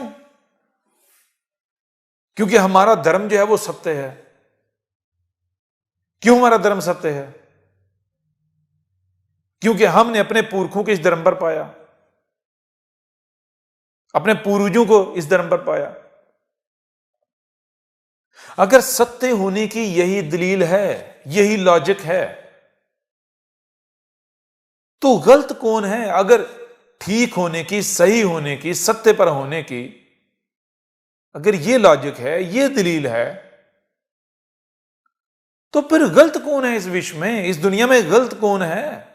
क्योंकि हमारा धर्म जो है वो सत्य है। क्यों हमारा धर्म सत्य है? क्योंकि हमने अपने पुरखों को इस धर्म पर पाया, अपने पूर्वजों को इस धर्म पर पाया। अगर सत्य होने की यही दलील है, यही लॉजिक है, तो गलत कौन है? अगर ठीक होने की, सही होने की, सत्य पर होने की अगर ये लॉजिक है, ये दलील है, तो फिर गलत कौन है इस विश्व में, इस दुनिया में गलत कौन है?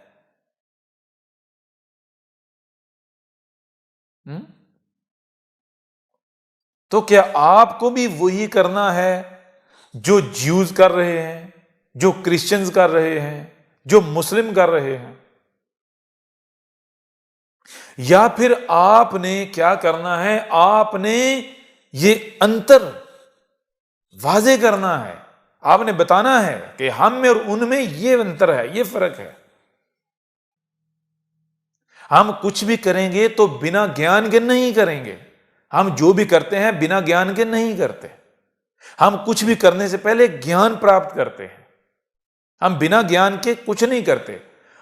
तो क्या आपको भी वही करना है जो ज्यूज कर रहे हैं, जो क्रिश्चियंस कर रहे हैं, जो मुस्लिम कर रहे हैं? या फिर आपने क्या करना है? आपने ये अंतर वाजे करना है, आपने बताना है कि हम में और उनमें ये अंतर है, ये फर्क है। हम कुछ भी करेंगे तो बिना ज्ञान के नहीं करेंगे। हम जो भी करते हैं बिना ज्ञान के नहीं करते। हम कुछ भी करने से पहले ज्ञान प्राप्त करते हैं। हम बिना ज्ञान के कुछ नहीं करते।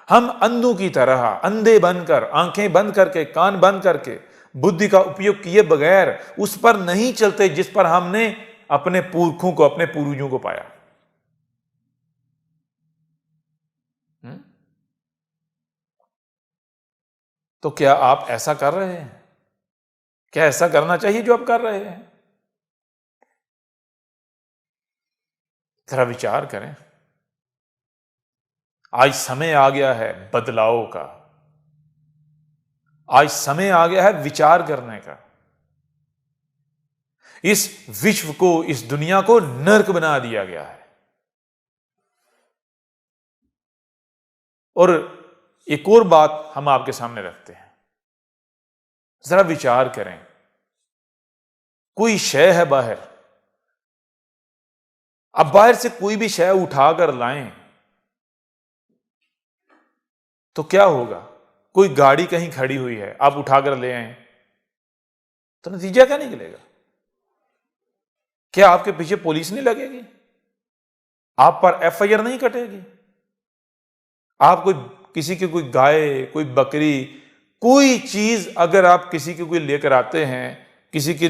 हम अंधों की तरह अंधे बनकर, आंखें बंद करके, कान बंद करके, बुद्धि का उपयोग किए बगैर उस पर नहीं चलते जिस पर हमने अपने पुरखों को, अपने पूर्वजों को पाया। तो क्या आप ऐसा कर रहे हैं? क्या ऐसा करना चाहिए जो आप कर रहे हैं? जरा विचार करें। आज समय आ गया है बदलाव का, आज समय आ गया है विचार करने का। इस विश्व को, इस दुनिया को नर्क बना दिया गया है। और एक और बात हम आपके सामने रखते हैं, जरा विचार करें। कोई शय है बाहर, अब बाहर से कोई भी शय उठाकर लाएं तो क्या होगा? कोई गाड़ी कहीं खड़ी हुई है, आप उठाकर ले आए तो नतीजा क्या निकलेगा? क्या आपके पीछे पुलिस नहीं लगेगी? आप पर एफआईआर नहीं कटेगी? आप कोई किसी की कोई गाय, कोई बकरी, कोई चीज अगर आप किसी की कोई लेकर आते हैं, किसी की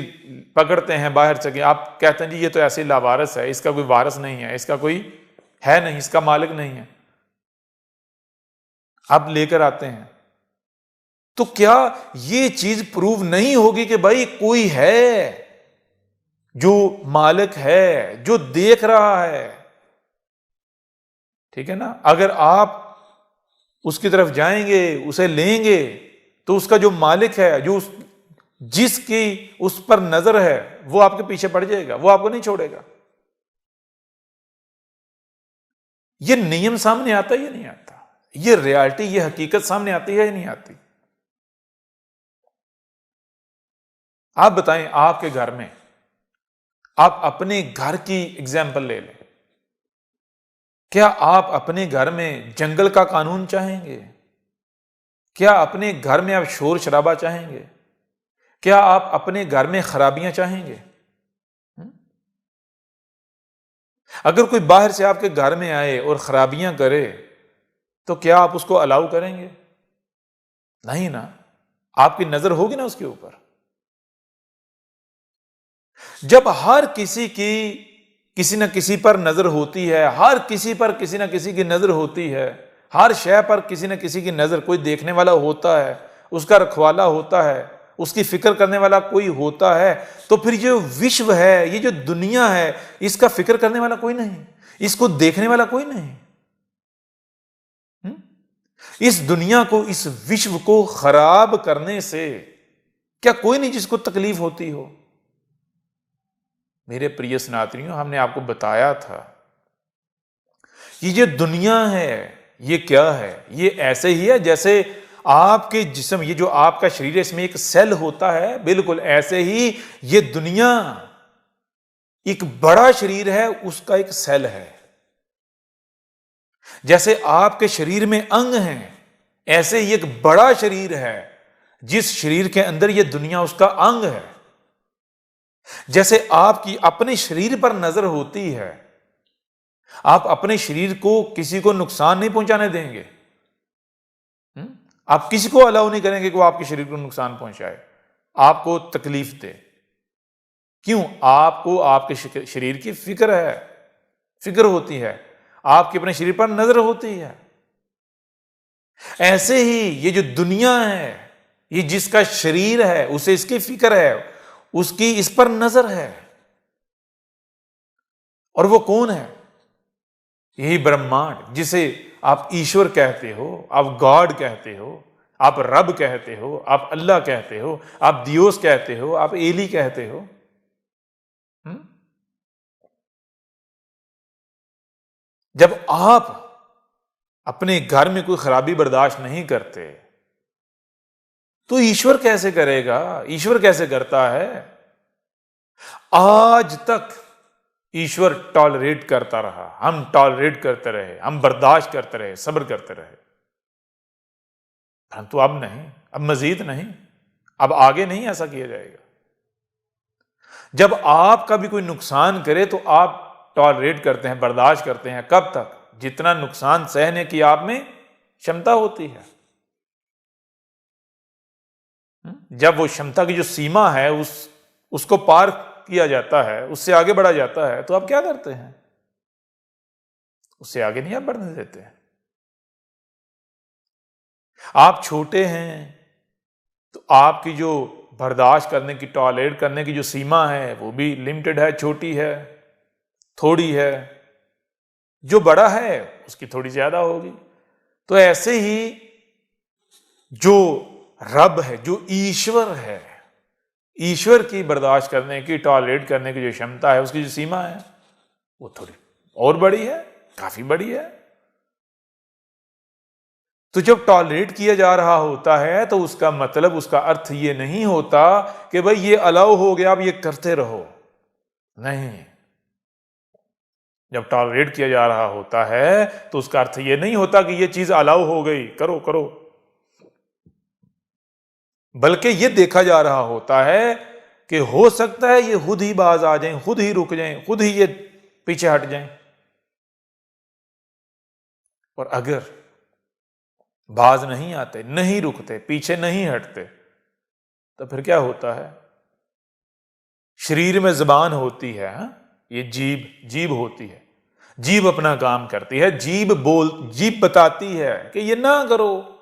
पकड़ते हैं बाहर से, आप कहते हैं जी ये तो ऐसे लावारिस है, इसका कोई वारिस नहीं है, इसका कोई है नहीं, इसका मालिक नहीं है, आप लेकर आते हैं, तो क्या ये चीज प्रूव नहीं होगी कि भाई कोई है जो मालिक है, जो देख रहा है? ठीक है ना? अगर आप उसकी तरफ जाएंगे, उसे लेंगे, तो उसका जो मालिक है, जो जिसकी उस पर नजर है, वो आपके पीछे पड़ जाएगा, वो आपको नहीं छोड़ेगा। ये नियम सामने आता है या नहीं आता? ये रियलिटी, ये हकीकत सामने आती है या नहीं आती? आप बताएं, आपके घर में, आप अपने घर की एग्जाम्पल ले लें। क्या आप अपने घर में जंगल का कानून चाहेंगे? क्या अपने घर में आप शोर शराबा चाहेंगे? क्या आप अपने घर में खराबियां चाहेंगे? अगर कोई बाहर से आपके घर में आए और खराबियां करे तो क्या आप उसको अलाउ करेंगे? नहीं ना। आपकी नजर होगी ना उसके ऊपर। जब हर किसी की किसी न किसी पर नजर होती है, हर किसी पर किसी न किसी की नजर होती है, हर शय पर किसी न किसी की नजर, कोई देखने वाला होता है, उसका रखवाला होता है, उसकी फिक्र करने वाला कोई होता है, तो फिर जो विश्व है, ये जो दुनिया है, इसका फिक्र करने वाला कोई नहीं, इसको देखने वाला कोई नहीं। इस दुनिया को, इस विश्व को खराब करने से क्या कोई नहीं जिसको तकलीफ होती हो? मेरे प्रिय सनातनियों, हमने आपको बताया था ये जो दुनिया है ये क्या है? ये ऐसे ही है जैसे आपके जिस्म, ये जो आपका शरीर है, इसमें एक सेल होता है, बिल्कुल ऐसे ही ये दुनिया एक बड़ा शरीर है, उसका एक सेल है। जैसे आपके शरीर में अंग हैं, ऐसे ही एक बड़ा शरीर है, जिस शरीर के अंदर ये दुनिया उसका अंग है। जैसे आपकी अपने शरीर पर नजर होती है, आप अपने शरीर को किसी को नुकसान नहीं पहुंचाने देंगे। आप किसी को अलाउ नहीं करेंगे कि वो आपके शरीर को नुकसान पहुंचाए, आपको तकलीफ दे। क्यों? आपको आपके शरीर की फिक्र है, फिक्र होती है, आपके अपने शरीर पर नजर होती है। ऐसे ही ये जो दुनिया है, ये जिसका शरीर है, उसे इसकी फिक्र है, उसकी इस पर नजर है। और वो कौन है? यही ब्रह्मांड, जिसे आप ईश्वर कहते हो, आप गॉड कहते हो, आप रब कहते हो, आप अल्लाह कहते हो, आप दियोस कहते हो, आप एली कहते हो। जब आप अपने घर में कोई खराबी बर्दाश्त नहीं करते तो ईश्वर कैसे करेगा? ईश्वर कैसे करता है? आज तक ईश्वर टॉलरेट करता रहा, हम टॉलरेट करते रहे, हम बर्दाश्त करते रहे, सब्र करते रहे, परंतु अब नहीं, अब मजीद नहीं, अब आगे नहीं ऐसा किया जाएगा। जब आपका भी कोई नुकसान करे तो आप टॉलरेट करते हैं, बर्दाश्त करते हैं। कब तक? जितना नुकसान सहने की आप में क्षमता होती है। जब वो क्षमता की जो सीमा है उसको पार किया जाता है, उससे आगे बढ़ा जाता है, तो आप क्या करते हैं? उससे आगे नहीं आप बढ़ने देते हैं। आप छोटे हैं तो आपकी जो बर्दाश्त करने की, टॉलरेट करने की जो सीमा है वो भी लिमिटेड है, छोटी है, थोड़ी है। जो बड़ा है उसकी थोड़ी ज्यादा होगी। तो ऐसे ही जो रब है, जो ईश्वर है, ईश्वर की बर्दाश्त करने की, टॉलरेट करने की जो क्षमता है, उसकी जो सीमा है वो थोड़ी और बड़ी है, काफी बड़ी है। तो जब टॉलरेट किया जा रहा होता है तो उसका मतलब, उसका अर्थ ये नहीं होता कि भाई ये अलाउ हो गया, आप ये करते रहो। नहीं, जब टॉलरेट किया जा रहा होता है तो उसका अर्थ ये नहीं होता कि ये चीज अलाउ हो गई, करो करो, बल्कि ये देखा जा रहा होता है कि हो सकता है ये खुद ही बाज आ जाएं, खुद ही रुक जाएं, खुद ही ये पीछे हट जाएं। और अगर बाज नहीं आते, नहीं रुकते, पीछे नहीं हटते, तो फिर क्या होता है? शरीर में जबान होती है, ये जीभ होती है, जीभ अपना काम करती है, जीभ बताती है कि ये ना करो।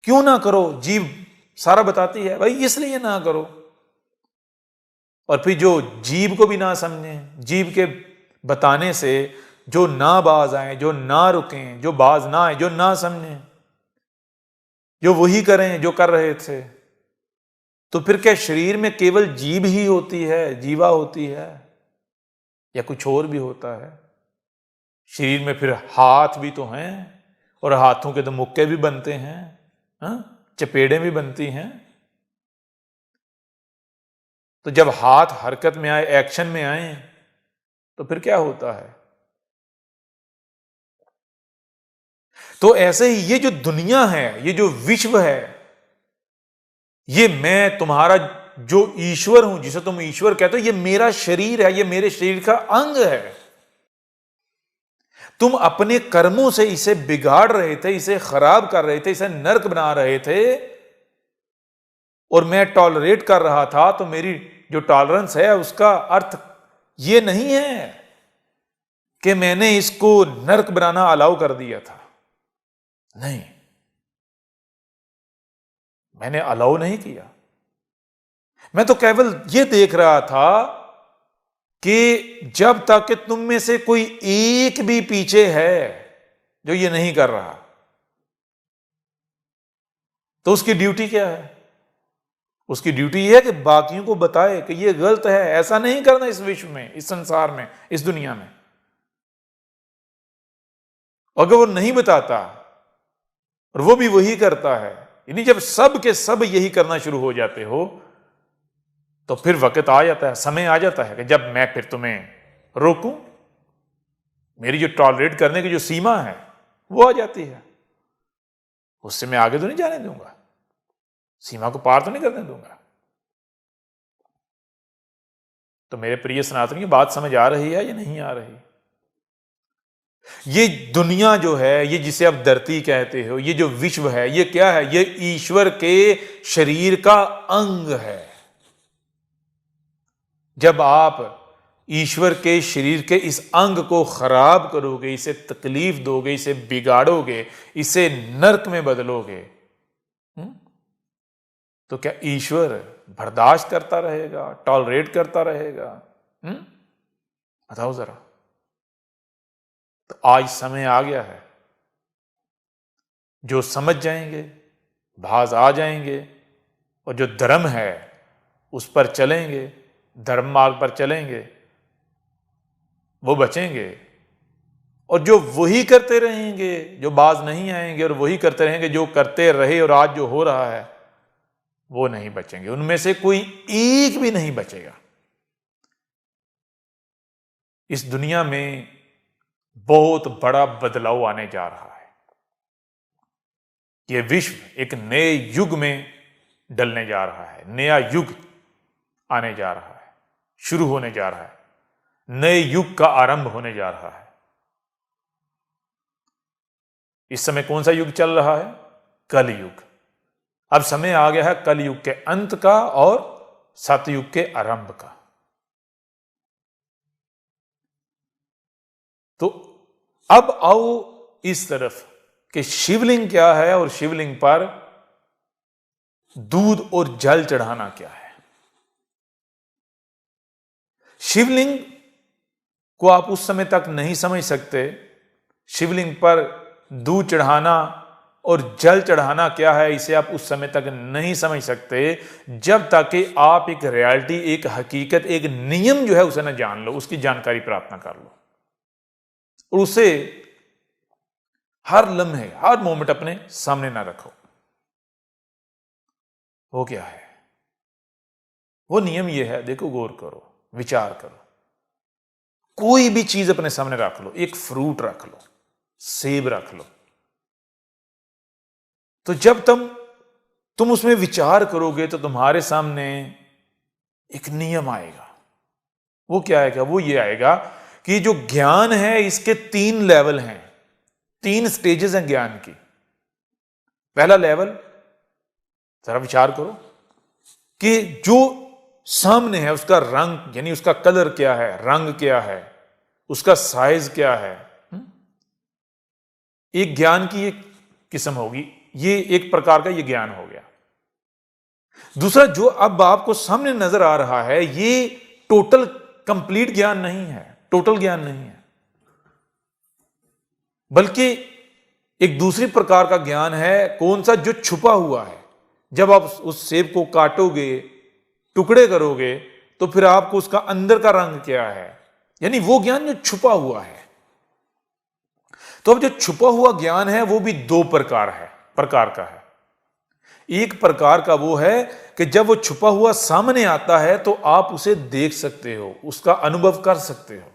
क्यों ना करो? जीभ सारा बताती है, भाई इसलिए ना करो। और फिर जो जीभ को भी ना समझे, जीभ के बताने से जो ना बाज आए, जो ना रुकें, जो बाज ना आए, जो ना समझें, जो वही करें जो कर रहे थे, तो फिर क्या शरीर में केवल जीभ ही होती है, जीवा होती है, या कुछ और भी होता है? शरीर में फिर हाथ भी तो हैं, और हाथों के तो मुक्के भी बनते हैं, चपेड़े भी बनती हैं। तो जब हाथ हरकत में आए, एक्शन में आए, तो फिर क्या होता है? तो ऐसे ही ये जो दुनिया है, ये जो विश्व है, ये मैं तुम्हारा जो ईश्वर हूं, जिसे तुम ईश्वर कहते हो, ये मेरा शरीर है, ये मेरे शरीर का अंग है। तुम अपने कर्मों से इसे बिगाड़ रहे थे, इसे खराब कर रहे थे, इसे नर्क बना रहे थे, और मैं टॉलरेट कर रहा था। तो मेरी जो टॉलरेंस है उसका अर्थ ये नहीं है कि मैंने इसको नर्क बनाना अलाउ कर दिया था। नहीं, मैंने अलाउ नहीं किया। मैं तो केवल ये देख रहा था कि जब तक कि तुम में से कोई एक भी पीछे है जो ये नहीं कर रहा, तो उसकी ड्यूटी क्या है? उसकी ड्यूटी यह है कि बाकियों को बताए कि ये गलत है, ऐसा नहीं करना इस विश्व में, इस संसार में, इस दुनिया में। अगर वो नहीं बताता और वो भी वही करता है, यानी जब सब के सब यही करना शुरू हो जाते हो, तो फिर वक्त आ जाता है, समय आ जाता है कि जब मैं फिर तुम्हें रोकूं। मेरी जो टॉलरेट करने की जो सीमा है वो आ जाती है, उससे मैं आगे तो नहीं जाने दूंगा, सीमा को पार तो नहीं करने दूंगा। तो मेरे प्रिय सनातनी, बात समझ आ रही है या नहीं आ रही? ये दुनिया जो है, ये जिसे आप धरती कहते हो, ये जो विश्व है, ये क्या है? ये ईश्वर के शरीर का अंग है। जब आप ईश्वर के शरीर के इस अंग को खराब करोगे, इसे तकलीफ दोगे, इसे बिगाड़ोगे, इसे नर्क में बदलोगे, तो क्या ईश्वर बर्दाश्त करता रहेगा, टॉलरेट करता रहेगा? बताओ जरा। तो आज समय आ गया है, जो समझ जाएंगे, भाज आ जाएंगे, और जो धर्म है उस पर चलेंगे, धर्म मार्ग पर चलेंगे, वो बचेंगे। और जो वही करते रहेंगे, जो बाज नहीं आएंगे, और वही करते रहेंगे जो करते रहे और आज जो हो रहा है, वो नहीं बचेंगे। उनमें से कोई एक भी नहीं बचेगा। इस दुनिया में बहुत बड़ा बदलाव आने जा रहा है। यह विश्व एक नए युग में डलने जा रहा है, नया युग आने जा रहा है, शुरू होने जा रहा है, नए युग का आरंभ होने जा रहा है। इस समय कौन सा युग चल रहा है? कलयुग। अब समय आ गया है कलयुग के अंत का और सतयुग के आरंभ का। तो अब आओ इस तरफ कि शिवलिंग क्या है और शिवलिंग पर दूध और जल चढ़ाना क्या है। शिवलिंग को आप उस समय तक नहीं समझ सकते, शिवलिंग पर दूध चढ़ाना और जल चढ़ाना क्या है इसे आप उस समय तक नहीं समझ सकते जब तक कि आप एक रियलिटी, एक हकीकत, एक नियम जो है उसे ना जान लो, उसकी जानकारी प्राप्त ना कर लो और उसे हर लम्हे, हर मोमेंट अपने सामने ना रखो। वो क्या है? वो नियम ये है, देखो, गौर करो, विचार करो। कोई भी चीज अपने सामने रख लो, एक फ्रूट रख लो, सेब रख लो, तो जब तुम उसमें विचार करोगे तो तुम्हारे सामने एक नियम आएगा। वो क्या आएगा? वो ये आएगा कि जो ज्ञान है इसके 3 लेवल हैं, 3 स्टेजेस हैं ज्ञान की। पहला लेवल, जरा विचार करो कि जो सामने है उसका रंग, यानी उसका कलर क्या है, रंग क्या है, उसका साइज क्या है। एक ज्ञान की एक किस्म होगी, ये एक प्रकार का ये ज्ञान हो गया। दूसरा, जो अब आपको सामने नजर आ रहा है, ये टोटल कंप्लीट ज्ञान नहीं है, टोटल ज्ञान नहीं है, बल्कि एक दूसरी प्रकार का ज्ञान है। कौन सा? जो छुपा हुआ है। जब आप उस सेब को काटोगे, टुकड़े करोगे, तो फिर आपको उसका अंदर का रंग क्या है, यानी वो ज्ञान जो छुपा हुआ है। तो अब जो छुपा हुआ ज्ञान है वो भी 2 प्रकार का है। एक प्रकार का वो है कि जब वो छुपा हुआ सामने आता है तो आप उसे देख सकते हो, उसका अनुभव कर सकते हो,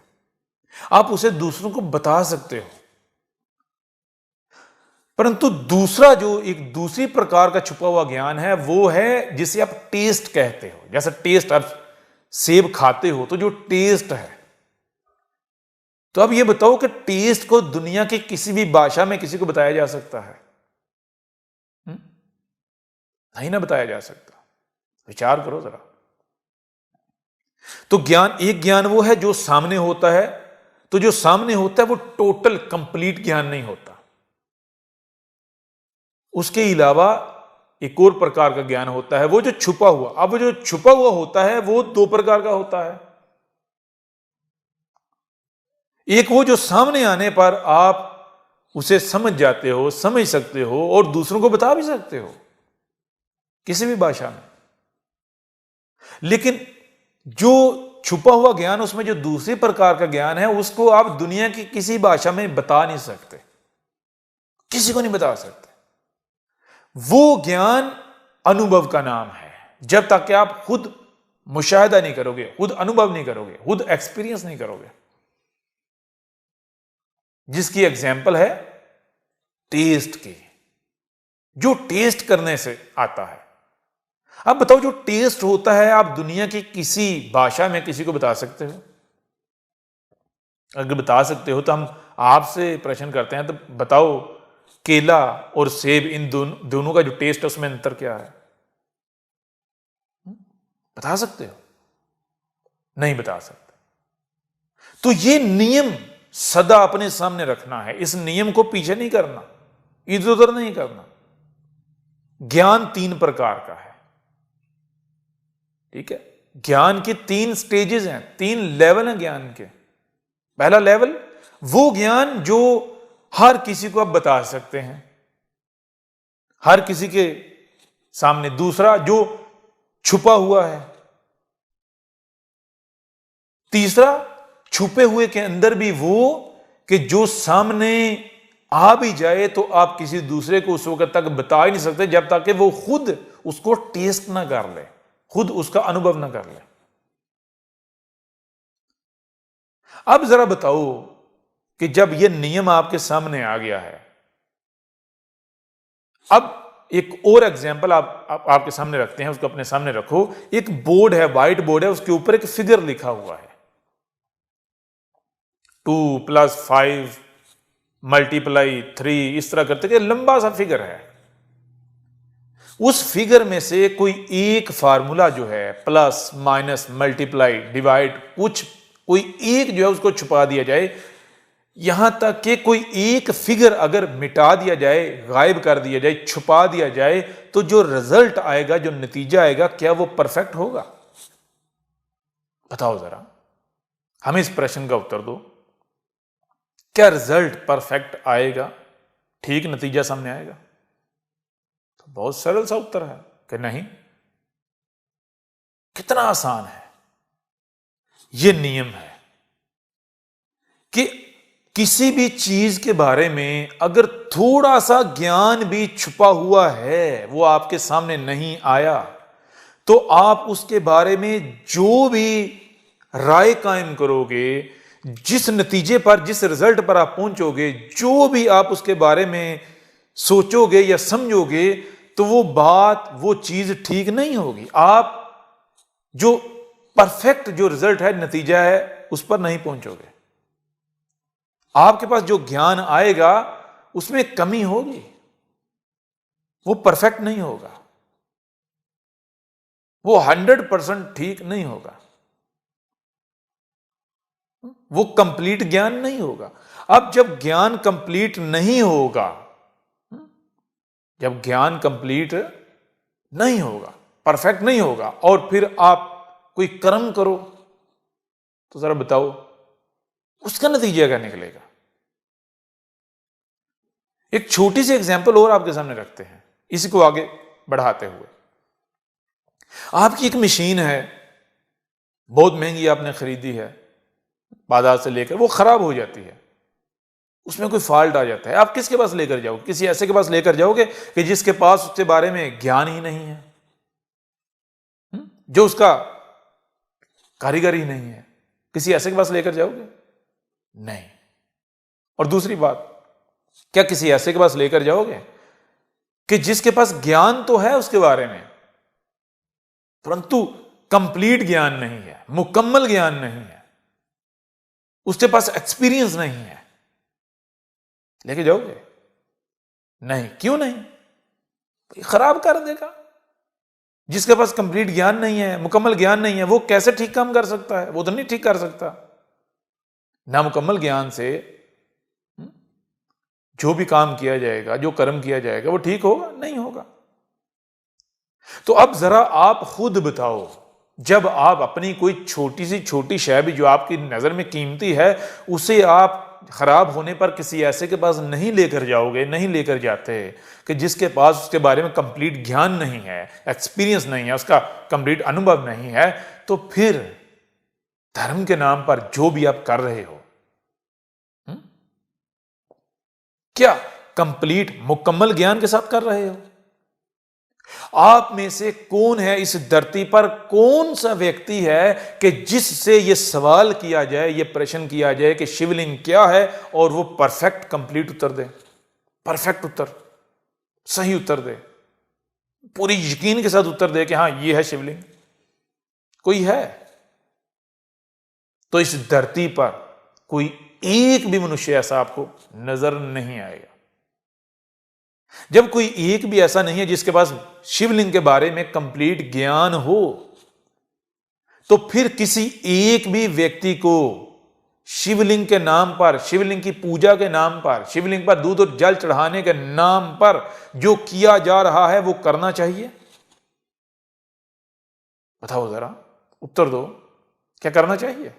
आप उसे दूसरों को बता सकते हो। परंतु दूसरा, जो एक दूसरी प्रकार का छुपा हुआ ज्ञान है, वो है जिसे आप टेस्ट कहते हो। जैसे टेस्ट, आप सेब खाते हो तो जो टेस्ट है, तो अब ये बताओ कि टेस्ट को दुनिया की किसी भी भाषा में किसी को बताया जा सकता है? नहीं ना बताया जा सकता। विचार करो जरा। तो ज्ञान, एक ज्ञान वो है जो सामने होता है, तो जो सामने होता है वो टोटल कंप्लीट ज्ञान नहीं होता। उसके अलावा एक और प्रकार का ज्ञान होता है, वो जो छुपा हुआ। अब वो जो छुपा हुआ होता है वो 2 प्रकार का होता है। एक वो जो सामने आने पर आप उसे समझ जाते हो, समझ सकते हो और दूसरों को बता भी सकते हो किसी भी भाषा में। लेकिन जो छुपा हुआ ज्ञान, उसमें जो दूसरी प्रकार का ज्ञान है, उसको आप दुनिया की किसी भाषा में बता नहीं सकते, किसी को नहीं बता सकते। वो ज्ञान अनुभव का नाम है। जब तक कि आप खुद मुशाहिदा नहीं करोगे, खुद अनुभव नहीं करोगे, खुद एक्सपीरियंस नहीं करोगे, जिसकी एग्जाम्पल है टेस्ट की, जो टेस्ट करने से आता है। अब बताओ, जो टेस्ट होता है, आप दुनिया की किसी भाषा में किसी को बता सकते हो? अगर बता सकते हो तो हम आपसे प्रश्न करते हैं, तो बताओ, केला और सेब, इन दोनों का जो टेस्ट है उसमें अंतर क्या है? बता सकते हो? नहीं बता सकते। तो ये नियम सदा अपने सामने रखना है, इस नियम को पीछे नहीं करना, इधर उधर नहीं करना। ज्ञान 3 प्रकार का है, ठीक है? ज्ञान के 3 स्टेजेस हैं, 3 लेवल हैं ज्ञान के। पहला लेवल, वो ज्ञान जो हर किसी को आप बता सकते हैं, हर किसी के सामने। दूसरा, जो छुपा हुआ है। तीसरा, छुपे हुए के अंदर भी वो कि जो सामने आ भी जाए तो आप किसी दूसरे को उस वक्त तक बता ही नहीं सकते जब तक कि वो खुद उसको टेस्ट ना कर ले, खुद उसका अनुभव ना कर ले। अब जरा बताओ कि जब यह नियम आपके सामने आ गया है, अब एक और एग्जाम्पल आपके सामने रखते हैं, उसको अपने सामने रखो। एक बोर्ड है, व्हाइट बोर्ड है, उसके ऊपर एक फिगर लिखा हुआ है, 2 + 5 × 3, इस तरह करते कि लंबा सा फिगर है। उस फिगर में से कोई एक फार्मूला जो है, प्लस माइनस मल्टीप्लाई डिवाइड, कोई एक जो है उसको छुपा दिया जाए, यहां तक कि कोई एक फिगर अगर मिटा दिया जाए, गायब कर दिया जाए, छुपा दिया जाए, तो जो रिजल्ट आएगा, जो नतीजा आएगा, क्या वो परफेक्ट होगा? बताओ जरा, हमें इस प्रश्न का उत्तर दो। क्या रिजल्ट परफेक्ट आएगा? ठीक नतीजा सामने आएगा? तो बहुत सरल सा उत्तर है कि नहीं। कितना आसान है। यह नियम है कि किसी भी चीज के बारे में अगर थोड़ा सा ज्ञान भी छुपा हुआ है, वो आपके सामने नहीं आया, तो आप उसके बारे में जो भी राय कायम करोगे, जिस नतीजे पर, जिस रिजल्ट पर आप पहुंचोगे, जो भी आप उसके बारे में सोचोगे या समझोगे, तो वो बात, वो चीज ठीक नहीं होगी। आप जो परफेक्ट जो रिजल्ट है, नतीजा है, उस पर नहीं पहुंचोगे। आपके पास जो ज्ञान आएगा उसमें कमी होगी, वो परफेक्ट नहीं होगा, वो 100% ठीक नहीं होगा, वो कंप्लीट ज्ञान नहीं होगा। अब जब ज्ञान कंप्लीट नहीं होगा, जब ज्ञान कंप्लीट नहीं होगा, परफेक्ट नहीं होगा, और फिर आप कोई कर्म करो, तो जरा बताओ उसका नतीजा क्या निकलेगा? एक छोटी सी एग्जांपल और आपके सामने रखते हैं, इसी को आगे बढ़ाते हुए। आपकी एक मशीन है, बहुत महंगी आपने खरीदी है बाजार से लेकर, वो खराब हो जाती है, उसमें कोई फॉल्ट आ जाता है, आप किसके पास लेकर जाओगे? किसी ऐसे के पास लेकर जाओगे कि जिसके पास उसके बारे में ज्ञान ही नहीं है, जो उसका कारीगर ही नहीं है। किसी ऐसे के पास लेकर जाओगे? नहीं। और दूसरी बात, क्या किसी ऐसे के पास लेकर जाओगे कि जिसके पास ज्ञान तो है उसके बारे में, परंतु कंप्लीट ज्ञान नहीं है, मुकम्मल ज्ञान नहीं है, उसके पास एक्सपीरियंस नहीं है, लेके जाओगे? नहीं। क्यों नहीं? खराब कर देगा। जिसके पास कंप्लीट ज्ञान नहीं है, मुकम्मल ज्ञान नहीं है, वो कैसे ठीक काम कर सकता है? वो तो नहीं ठीक कर सकता। ना मुकम्मल ज्ञान से जो भी काम किया जाएगा, जो कर्म किया जाएगा, वो ठीक होगा? नहीं होगा। तो अब जरा आप खुद बताओ, जब आप अपनी कोई छोटी सी छोटी शय भी जो आपकी नजर में कीमती है, उसे आप खराब होने पर किसी ऐसे के पास नहीं लेकर जाओगे, नहीं लेकर जाते कि जिसके पास उसके बारे में कंप्लीट ज्ञान नहीं है, एक्सपीरियंस नहीं है, उसका कंप्लीट अनुभव नहीं है, तो फिर धर्म के नाम पर जो भी आप कर रहे हो, क्या कंप्लीट मुकम्मल ज्ञान के साथ कर रहे हो? आप में से कौन है इस धरती पर, कौन सा व्यक्ति है कि जिससे यह सवाल किया जाए, यह प्रश्न किया जाए कि शिवलिंग क्या है, और वो परफेक्ट कंप्लीट उत्तर दे, परफेक्ट उत्तर, सही उत्तर दे, पूरी यकीन के साथ उत्तर दे कि हां यह है शिवलिंग? कोई है? तो इस धरती पर कोई एक भी मनुष्य ऐसा आपको नजर नहीं आएगा। जब कोई एक भी ऐसा नहीं है जिसके पास शिवलिंग के बारे में कंप्लीट ज्ञान हो, तो फिर किसी एक भी व्यक्ति को शिवलिंग के नाम पर, शिवलिंग की पूजा के नाम पर, शिवलिंग पर दूध और जल चढ़ाने के नाम पर जो किया जा रहा है, वो करना चाहिए? बताओ जरा, उत्तर दो। क्या करना चाहिए?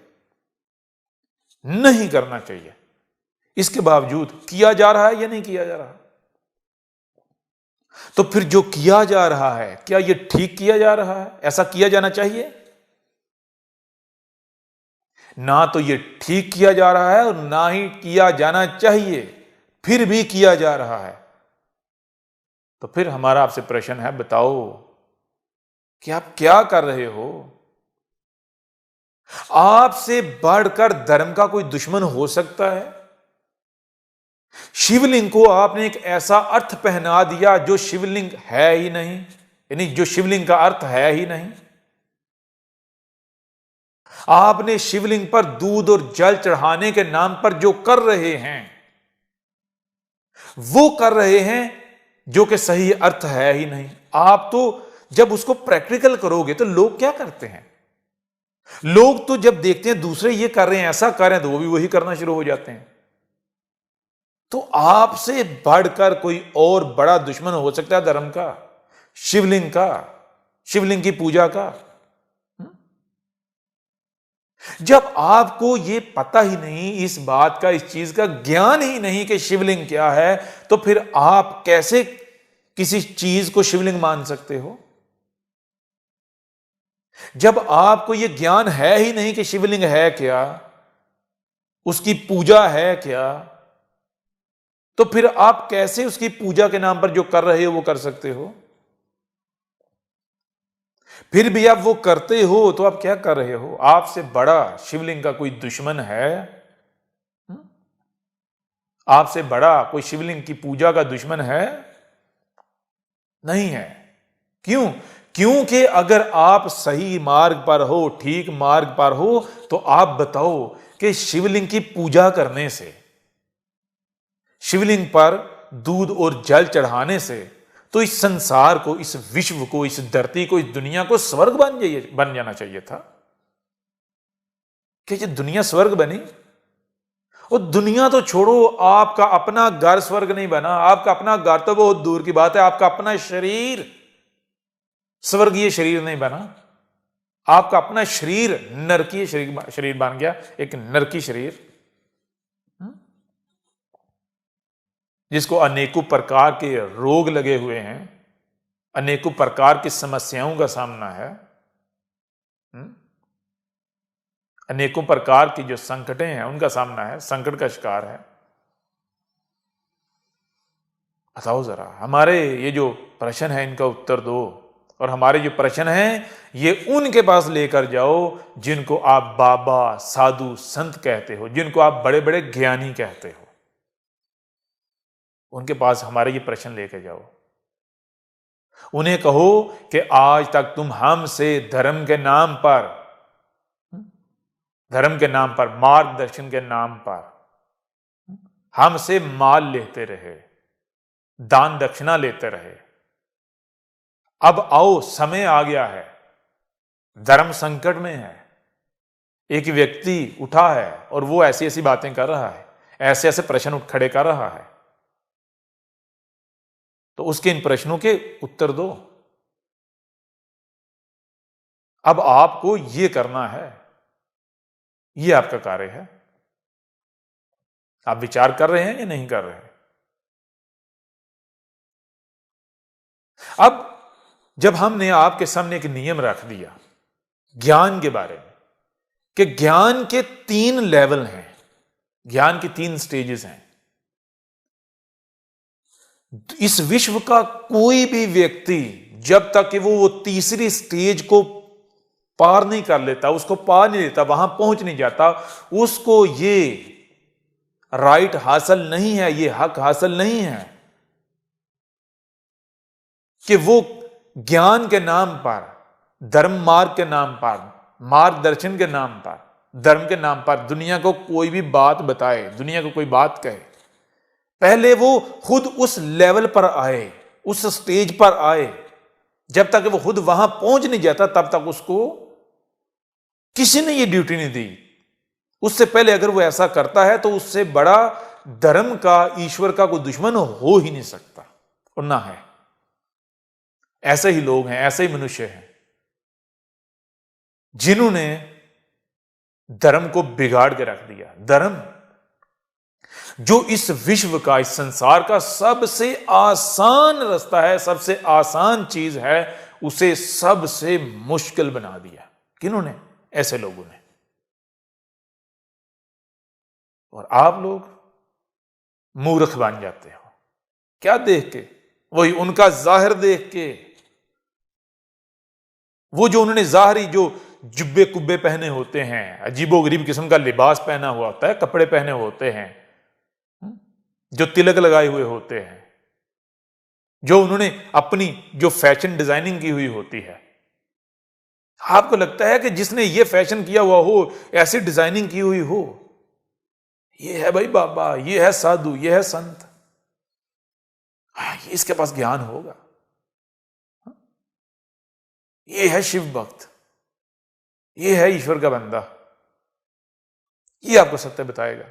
नहीं करना चाहिए। इसके बावजूद किया जा रहा है या नहीं किया जा रहा? तो फिर जो किया जा रहा है, क्या यह ठीक किया जा रहा है? ऐसा किया जाना चाहिए? ना तो यह ठीक किया जा रहा है और ना ही किया जाना चाहिए, फिर भी किया जा रहा है। तो फिर हमारा आपसे प्रश्न है, बताओ कि आप क्या कर रहे हो? आपसे बढ़कर धर्म का कोई दुश्मन हो सकता है? शिवलिंग को आपने एक ऐसा अर्थ पहना दिया जो शिवलिंग है ही नहीं, यानी जो शिवलिंग का अर्थ है ही नहीं। आपने शिवलिंग पर दूध और जल चढ़ाने के नाम पर जो कर रहे हैं, वो कर रहे हैं जो कि सही अर्थ है ही नहीं। आप तो जब उसको प्रैक्टिकल करोगे तो लोग क्या करते हैं, लोग तो जब देखते हैं दूसरे ये कर रहे हैं, ऐसा कर रहे हैं, तो वो भी वही करना शुरू हो जाते हैं। तो आपसे बढ़कर कोई और बड़ा दुश्मन हो सकता है धर्म का, शिवलिंग का, शिवलिंग की पूजा का? जब आपको ये पता ही नहीं, इस बात का, इस चीज का ज्ञान ही नहीं कि शिवलिंग क्या है, तो फिर आप कैसे किसी चीज को शिवलिंग मान सकते हो? जब आपको यह ज्ञान है ही नहीं कि शिवलिंग है क्या, उसकी पूजा है क्या, तो फिर आप कैसे उसकी पूजा के नाम पर जो कर रहे हो वो कर सकते हो? फिर भी आप वो करते हो तो आप क्या कर रहे हो? आपसे बड़ा शिवलिंग का कोई दुश्मन है? आपसे बड़ा कोई शिवलिंग की पूजा का दुश्मन है? नहीं है। क्यों? क्योंकि अगर आप सही मार्ग पर हो, ठीक मार्ग पर हो, तो आप बताओ कि शिवलिंग की पूजा करने से, शिवलिंग पर दूध और जल चढ़ाने से तो इस संसार को, इस विश्व को, इस धरती को, इस दुनिया को स्वर्ग बन जाना चाहिए था। कि ये दुनिया स्वर्ग बनी? और दुनिया तो छोड़ो, आपका अपना घर स्वर्ग नहीं बना। आपका अपना घर तो बहुत दूर की बात है, आपका अपना शरीर स्वर्गीय शरीर नहीं बना। आपका अपना शरीर नरकीय शरीर बन गया, एक नरकी शरीर, जिसको अनेकों प्रकार के रोग लगे हुए हैं, अनेकों प्रकार की समस्याओं का सामना है, अनेकों प्रकार की जो संकटें हैं उनका सामना है, संकट का शिकार है। बताओ जरा, हमारे ये जो प्रश्न है इनका उत्तर दो, और हमारे जो प्रश्न हैं ये उनके पास लेकर जाओ जिनको आप बाबा, साधु, संत कहते हो, जिनको आप बड़े बड़े ज्ञानी कहते हो। उनके पास हमारे ये प्रश्न लेकर जाओ। उन्हें कहो कि आज तक तुम हमसे धर्म के नाम पर, धर्म के नाम पर, मार्गदर्शन के नाम पर हमसे माल लेते रहे, दान दक्षिणा लेते रहे। अब आओ, समय आ गया है, धर्म संकट में है। एक व्यक्ति उठा है और वो ऐसी ऐसी बातें कर रहा है, ऐसे ऐसे प्रश्न खड़े कर रहा है, तो उसके इन प्रश्नों के उत्तर दो। अब आपको ये करना है, ये आपका कार्य है। आप विचार कर रहे हैं या नहीं कर रहे हैं? अब जब हमने आपके सामने एक नियम रख दिया ज्ञान के बारे में, कि ज्ञान के 3 लेवल हैं, ज्ञान की 3 स्टेजेस हैं। इस विश्व का कोई भी व्यक्ति जब तक कि वो तीसरी स्टेज को पार नहीं कर लेता, उसको पार नहीं लेता, वहां पहुंच नहीं जाता, उसको ये राइट हासिल नहीं है, ये हक हासिल नहीं है कि वो ज्ञान के नाम पर, धर्म मार्ग के नाम पर, मार्गदर्शन के नाम पर, धर्म के नाम पर दुनिया को कोई भी बात बताए, दुनिया को कोई बात कहे। पहले वो खुद उस लेवल पर आए, उस स्टेज पर आए। जब तक वो खुद वहां पहुंच नहीं जाता तब तक उसको किसी ने ये ड्यूटी नहीं दी। उससे पहले अगर वो ऐसा करता है तो उससे बड़ा धर्म का, ईश्वर का कोई दुश्मन हो ही नहीं सकता, और ना है। ऐसे ही लोग हैं, ऐसे ही मनुष्य हैं जिन्होंने धर्म को बिगाड़ के रख दिया। धर्म जो इस विश्व का, इस संसार का सबसे आसान रास्ता है, सबसे आसान चीज है, उसे सबसे मुश्किल बना दिया। किन्होंने? ऐसे लोगों ने। और आप लोग मूर्ख बन जाते हो। क्या देख के? वही उनका जाहिर देख के, वो जो उन्होंने जाहरी जो जुब्बे कुब्बे पहने होते हैं, अजीबोगरीब किस्म का लिबास पहना हुआ होता है, कपड़े पहने होते हैं, जो तिलक लगाए हुए होते हैं, जो उन्होंने अपनी जो फैशन डिजाइनिंग की हुई होती है। आपको लगता है कि जिसने ये फैशन किया हुआ हो, ऐसी डिजाइनिंग की हुई हो, ये है भाई बाबा, ये है साधु, ये है संत, इसके पास ज्ञान होगा। ये है शिव भक्त, ये है ईश्वर का बंदा, ये आपको सत्य बताएगा।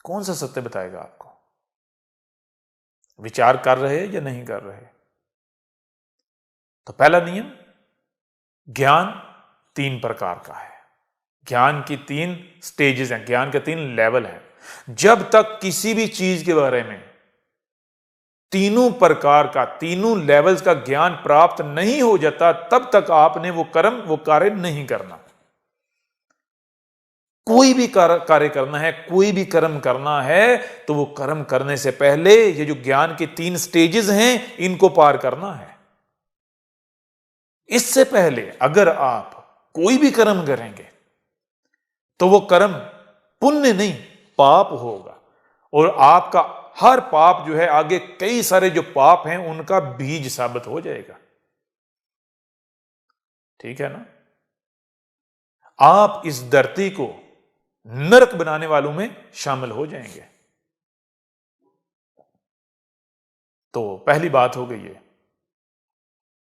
कौन सा सत्य बताएगा आपको? विचार कर रहे या नहीं कर रहे? तो पहला नियम, ज्ञान 3 प्रकार का है। ज्ञान की 3 स्टेजेस हैं, ज्ञान के 3 लेवल हैं। जब तक किसी भी चीज के बारे में तीनों प्रकार का, तीनों लेवल्स का ज्ञान प्राप्त नहीं हो जाता, तब तक आपने वो कर्म, वो कार्य नहीं करना। कोई भी कार्य करना है, कोई भी कर्म करना है, तो वो कर्म करने से पहले ये जो ज्ञान के 3 स्टेजेस हैं, इनको पार करना है। इससे पहले अगर आप कोई भी कर्म करेंगे तो वो कर्म पुण्य नहीं, पाप होगा, और आपका हर पाप जो है आगे कई सारे जो पाप हैं उनका बीज साबित हो जाएगा। ठीक है ना? आप इस धरती को नरक बनाने वालों में शामिल हो जाएंगे। तो पहली बात हो गई है।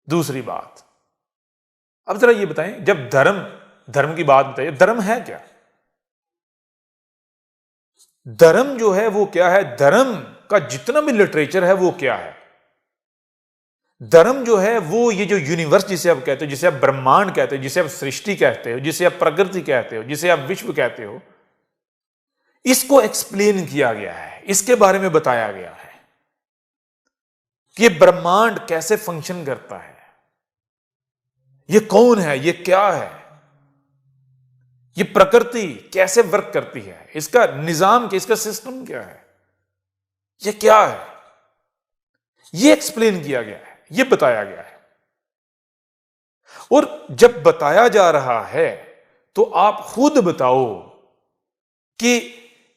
दूसरी बात, अब जरा ये बताएं, जब धर्म की बात बताइए, धर्म है क्या? धर्म जो है वो क्या है? धर्म का जितना भी लिटरेचर है वो क्या है? धर्म जो है वो ये जो यूनिवर्स जिसे आप कहते हो, जिसे आप ब्रह्मांड कहते हो, जिसे आप सृष्टि कहते हो, जिसे आप प्रकृति कहते हो, जिसे आप विश्व कहते हो, इसको एक्सप्लेन किया गया है, इसके बारे में बताया गया है कि ब्रह्मांड कैसे फंक्शन करता है, ये कौन है, ये क्या है, ये प्रकृति कैसे वर्क करती है, इसका निजाम क्या, इसका सिस्टम क्या है, ये क्या है, ये एक्सप्लेन किया गया है, ये बताया गया है। और जब बताया जा रहा है तो आप खुद बताओ कि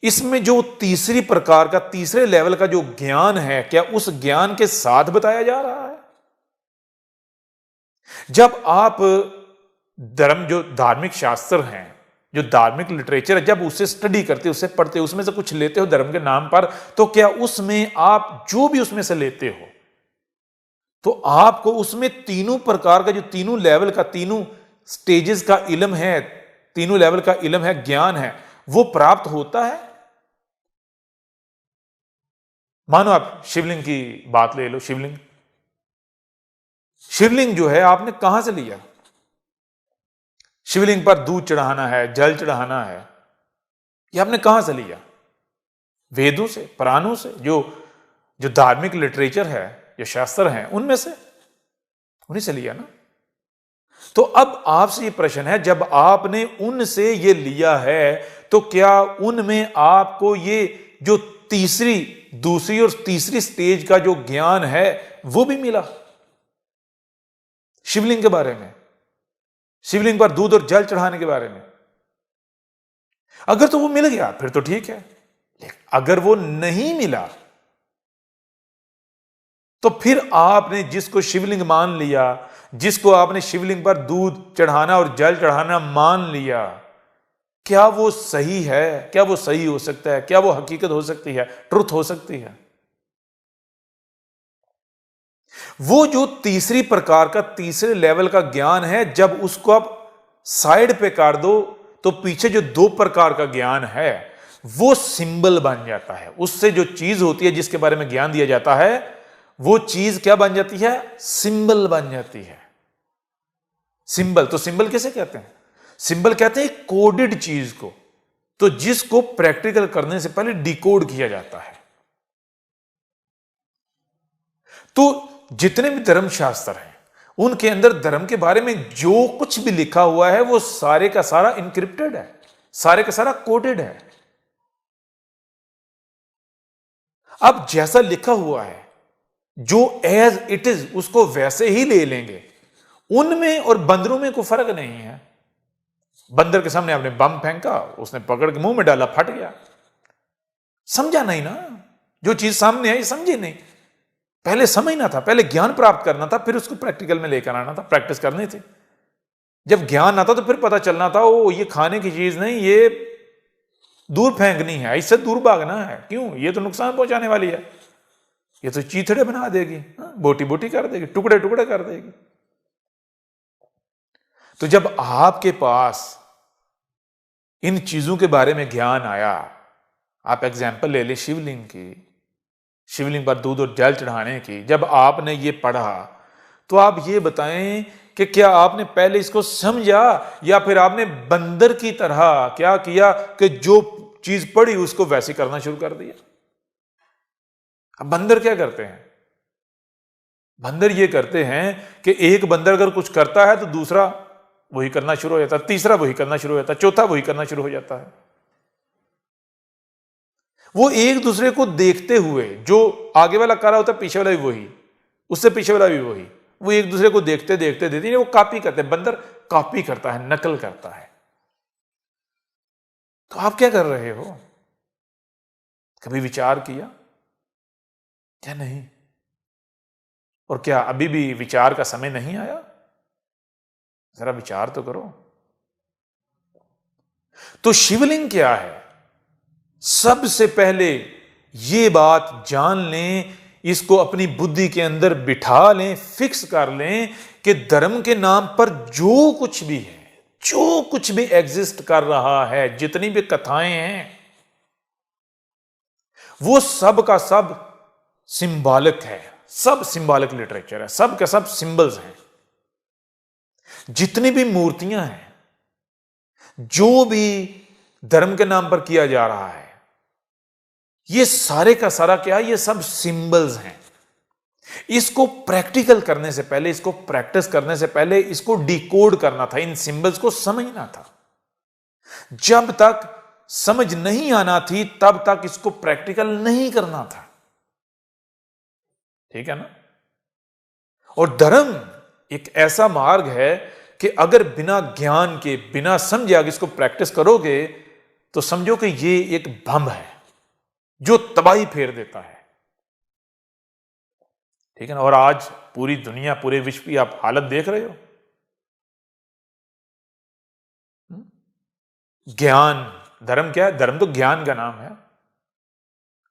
इसमें जो तीसरी प्रकार का, तीसरे लेवल का जो ज्ञान है, क्या उस ज्ञान के साथ बताया जा रहा है? जब आप जो धार्मिक शास्त्र हैं, जो धार्मिक लिटरेचर है, जब उसे स्टडी करते, उसे पढ़ते, उसमें से कुछ लेते हो धर्म के नाम पर, तो क्या उसमें आप जो भी उसमें से लेते हो, तो आपको उसमें तीनों प्रकार का, जो तीनों लेवल का, तीनों स्टेजेस का इल्म है, तीनों लेवल का इल्म है, ज्ञान है, वो प्राप्त होता है? मानो आप शिवलिंग की बात ले लो। शिवलिंग जो है आपने कहां से लिया? शिवलिंग पर दूध चढ़ाना है, जल चढ़ाना है, ये आपने कहां से लिया? वेदों से, पुराणों से, जो धार्मिक लिटरेचर है, जो शास्त्र हैं, उनमें से, उन्हीं से लिया ना। तो अब आपसे ये प्रश्न है, जब आपने उनसे ये लिया है, तो क्या उनमें आपको ये जो दूसरी और तीसरी स्टेज का जो ज्ञान है वो भी मिला? शिवलिंग के बारे में, शिवलिंग पर दूध और जल चढ़ाने के बारे में, अगर तो वो मिल गया फिर तो ठीक है। अगर वो नहीं मिला तो फिर आपने जिसको शिवलिंग मान लिया, जिसको आपने शिवलिंग पर दूध चढ़ाना और जल चढ़ाना मान लिया, क्या वो सही है? क्या वो सही हो सकता है? क्या वो हकीकत हो सकती है, ट्रुथ हो सकती है? वो जो तीसरी प्रकार का, तीसरे लेवल का ज्ञान है, जब उसको आप साइड पे काट दो तो पीछे जो 2 प्रकार का ज्ञान है वो सिंबल बन जाता है। उससे जो चीज होती है जिसके बारे में ज्ञान दिया जाता है, वो चीज क्या बन जाती है? सिंबल बन जाती है। सिंबल, तो सिंबल किसे कहते हैं? सिंबल कहते हैं कोडेड चीज को, तो जिसको प्रैक्टिकल करने से पहले डिकोड किया जाता है। तो जितने भी धर्म शास्त्र हैं, उनके अंदर धर्म के बारे में जो कुछ भी लिखा हुआ है वो सारे का सारा इनक्रिप्टेड है, सारे का सारा कोडेड है। अब जैसा लिखा हुआ है, जो एज इट इज उसको वैसे ही ले लेंगे। उनमें और बंदरों में कोई फर्क नहीं है। बंदर के सामने आपने बम फेंका, उसने पकड़ के मुंह में डाला, फट गया। समझा नहीं ना, जो चीज सामने है ये समझे नहीं। पहले समझना था, पहले ज्ञान प्राप्त करना था, फिर उसको प्रैक्टिकल में लेकर आना था, प्रैक्टिस करनी थी। जब ज्ञान आता तो फिर पता चलना था, ओ ये खाने की चीज नहीं, ये दूर फेंकनी है, इससे दूर भागना है। क्यों? ये तो नुकसान पहुंचाने वाली है। ये तो चीथड़े बना देगी, बोटी बोटी कर देगी, टुकड़े टुकड़े कर देगी। तो जब आपके पास इन चीजों के बारे में ज्ञान आया, आप एग्जाम्पल ले ले शिवलिंग की, शिवलिंग पर दूध और जल चढ़ाने की, जब आपने ये पढ़ा तो आप ये बताएं कि क्या आपने पहले इसको समझा या फिर आपने बंदर की तरह क्या किया कि जो चीज पढ़ी उसको वैसे करना शुरू कर दिया। अब बंदर क्या करते हैं? बंदर ये करते हैं कि एक बंदर अगर कुछ करता है तो दूसरा वही करना शुरू हो जाता है, तीसरा वही करना शुरू हो जाता है, चौथा वही करना शुरू हो जाता है। वो एक दूसरे को देखते हुए, जो आगे वाला कर रहा होता है पीछे वाला भी वही, उससे पीछे वाला भी वही, वो एक दूसरे को देखते देखते देते वो कॉपी करते हैं। बंदर कॉपी करता है, नकल करता है। तो आप क्या कर रहे हो? कभी विचार किया क्या? नहीं। और क्या अभी भी विचार का समय नहीं आया? जरा विचार तो करो। तो शिवलिंग क्या है? सबसे पहले ये बात जान लें, इसको अपनी बुद्धि के अंदर बिठा लें, फिक्स कर लें कि धर्म के नाम पर जो कुछ भी है, जो कुछ भी एग्जिस्ट कर रहा है, जितनी भी कथाएं हैं, वो सब का सब सिंबॉलिक है, सब सिंबॉलिक लिटरेचर है, सब के सब सिंबल्स हैं। जितनी भी मूर्तियां हैं, जो भी धर्म के नाम पर किया जा रहा है, ये सारे का सारा क्या है? ये सब सिंबल्स हैं। इसको प्रैक्टिकल करने से पहले, इसको प्रैक्टिस करने से पहले इसको डिकोड करना था, इन सिंबल्स को समझना था। जब तक समझ नहीं आना थी तब तक इसको प्रैक्टिकल नहीं करना था। ठीक है ना? और धर्म एक ऐसा मार्ग है कि अगर बिना ज्ञान के, बिना समझे अगर इसको प्रैक्टिस करोगे तो समझो कि ये एक बम है जो तबाही फेर देता है। ठीक है ना? और आज पूरी दुनिया, पूरे विश्व की आप हालत देख रहे हो। ज्ञान, धर्म क्या है? धर्म तो ज्ञान का नाम है।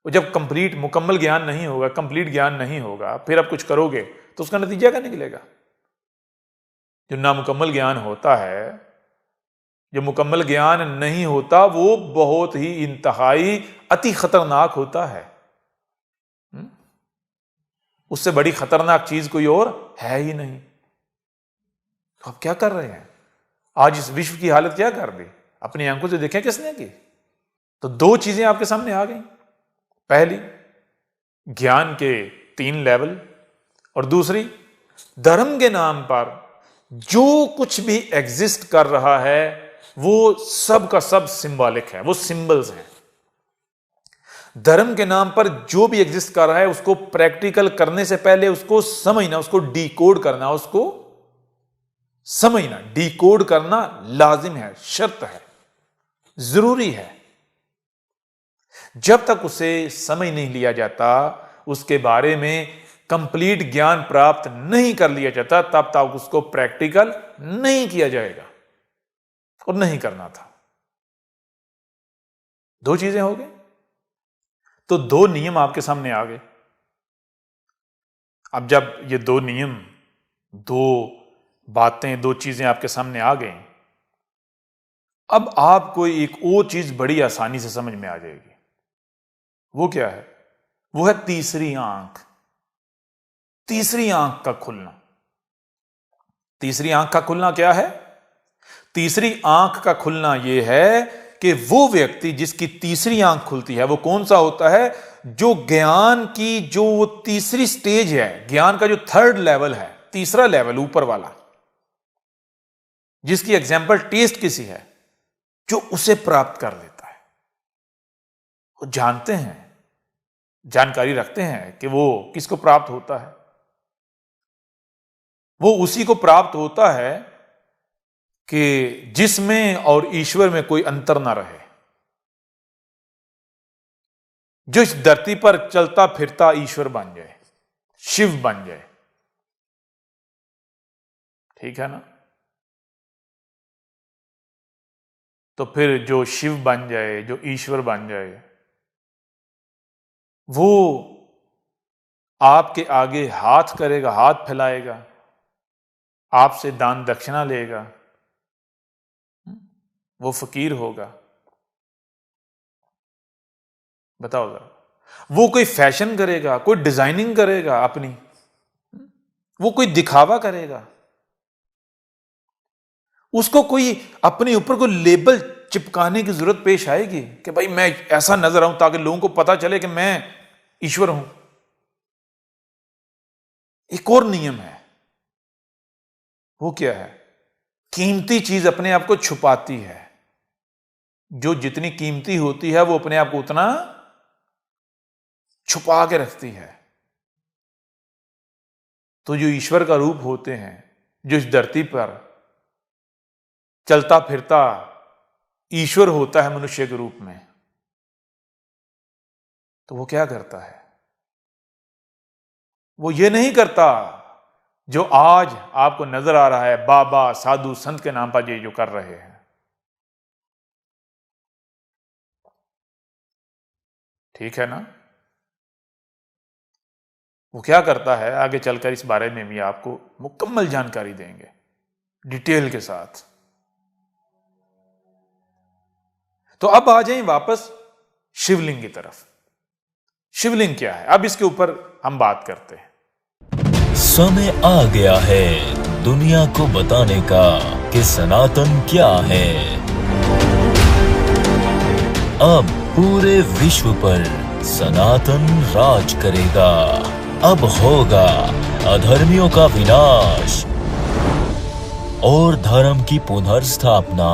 और जब कंप्लीट मुकम्मल ज्ञान नहीं होगा, कंप्लीट ज्ञान नहीं होगा, फिर आप कुछ करोगे तो उसका नतीजा क्या निकलेगा? जो नामुकम्मल ज्ञान होता है, जो मुकम्मल ज्ञान नहीं होता, वो बहुत ही इंतहाई अति खतरनाक होता है। उससे बड़ी खतरनाक चीज कोई और है ही नहीं। तो आप क्या कर रहे हैं? आज इस विश्व की हालत क्या कर दी? अपनी आंखों से देखें किसने की? तो दो चीजें आपके सामने आ गई। पहली, ज्ञान के 3 लेवल, और दूसरी, धर्म के नाम पर जो कुछ भी एग्जिस्ट कर रहा है वो सब का सब सिंबॉलिक है, वो सिंबल्स हैं। धर्म के नाम पर जो भी एग्जिस्ट कर रहा है उसको प्रैक्टिकल करने से पहले उसको समझना, उसको डिकोड करना, उसको समझना, डिकोड करना लाजिम है, शर्त है, जरूरी है। जब तक उसे समझ नहीं लिया जाता, उसके बारे में कंप्लीट ज्ञान प्राप्त नहीं कर लिया जाता, तब तक उसको प्रैक्टिकल नहीं किया जाएगा, और नहीं करना था। दो चीजें हो गई। तो 2 नियम आपके सामने आ गए। अब जब ये 2 नियम, 2 बातें, 2 चीजें आपके सामने आ गई, अब आपको एक और चीज बड़ी आसानी से समझ में आ जाएगी। वो क्या है? वो है तीसरी आंख। तीसरी आंख का खुलना। तीसरी आंख का खुलना क्या है? तीसरी आंख का खुलना यह है कि वो व्यक्ति जिसकी तीसरी आंख खुलती है वो कौन सा होता है? जो ज्ञान की जो तीसरी स्टेज है, ज्ञान का जो 3rd लेवल है, तीसरा लेवल ऊपर वाला, जिसकी एग्जाम्पल टेस्ट किसी है, जो उसे प्राप्त कर लेता है। वो जानते हैं, जानकारी रखते हैं कि वो किसको प्राप्त होता है। वो उसी को प्राप्त होता है कि जिसमें और ईश्वर में कोई अंतर ना रहे, जो इस धरती पर चलता फिरता ईश्वर बन जाए, शिव बन जाए। ठीक है ना? तो फिर जो शिव बन जाए, जो ईश्वर बन जाए, वो आपके आगे हाथ करेगा, हाथ फैलाएगा, आपसे दान दक्षिणा लेगा, वो फकीर होगा। बताओ जरा, वो कोई फैशन करेगा, कोई डिजाइनिंग करेगा अपनी, वो कोई दिखावा करेगा, उसको कोई अपने ऊपर कोई लेबल चिपकाने की जरूरत पेश आएगी कि भाई मैं ऐसा नजर आऊं ताकि लोगों को पता चले कि मैं ईश्वर हूं। एक और नियम है, वो क्या है? कीमती चीज अपने आप को छुपाती है। जो जितनी कीमती होती है वो अपने आप को उतना छुपा के रखती है। तो जो ईश्वर का रूप होते हैं, जो इस धरती पर चलता फिरता ईश्वर होता है मनुष्य के रूप में, तो वो क्या करता है? वो ये नहीं करता जो आज आपको नजर आ रहा है बाबा साधु संत के नाम पर ये जो कर रहे हैं। ठीक है ना? वो क्या करता है, आगे चलकर इस बारे में भी आपको मुकम्मल जानकारी देंगे, डिटेल के साथ। तो अब आ जाएं वापस शिवलिंग की तरफ। शिवलिंग क्या है, अब इसके ऊपर हम बात करते हैं। समय आ गया है दुनिया को बताने का कि सनातन क्या है। अब पूरे विश्व पर सनातन राज करेगा। अब होगा अधर्मियों का विनाश और धर्म की पुनर्स्थापना।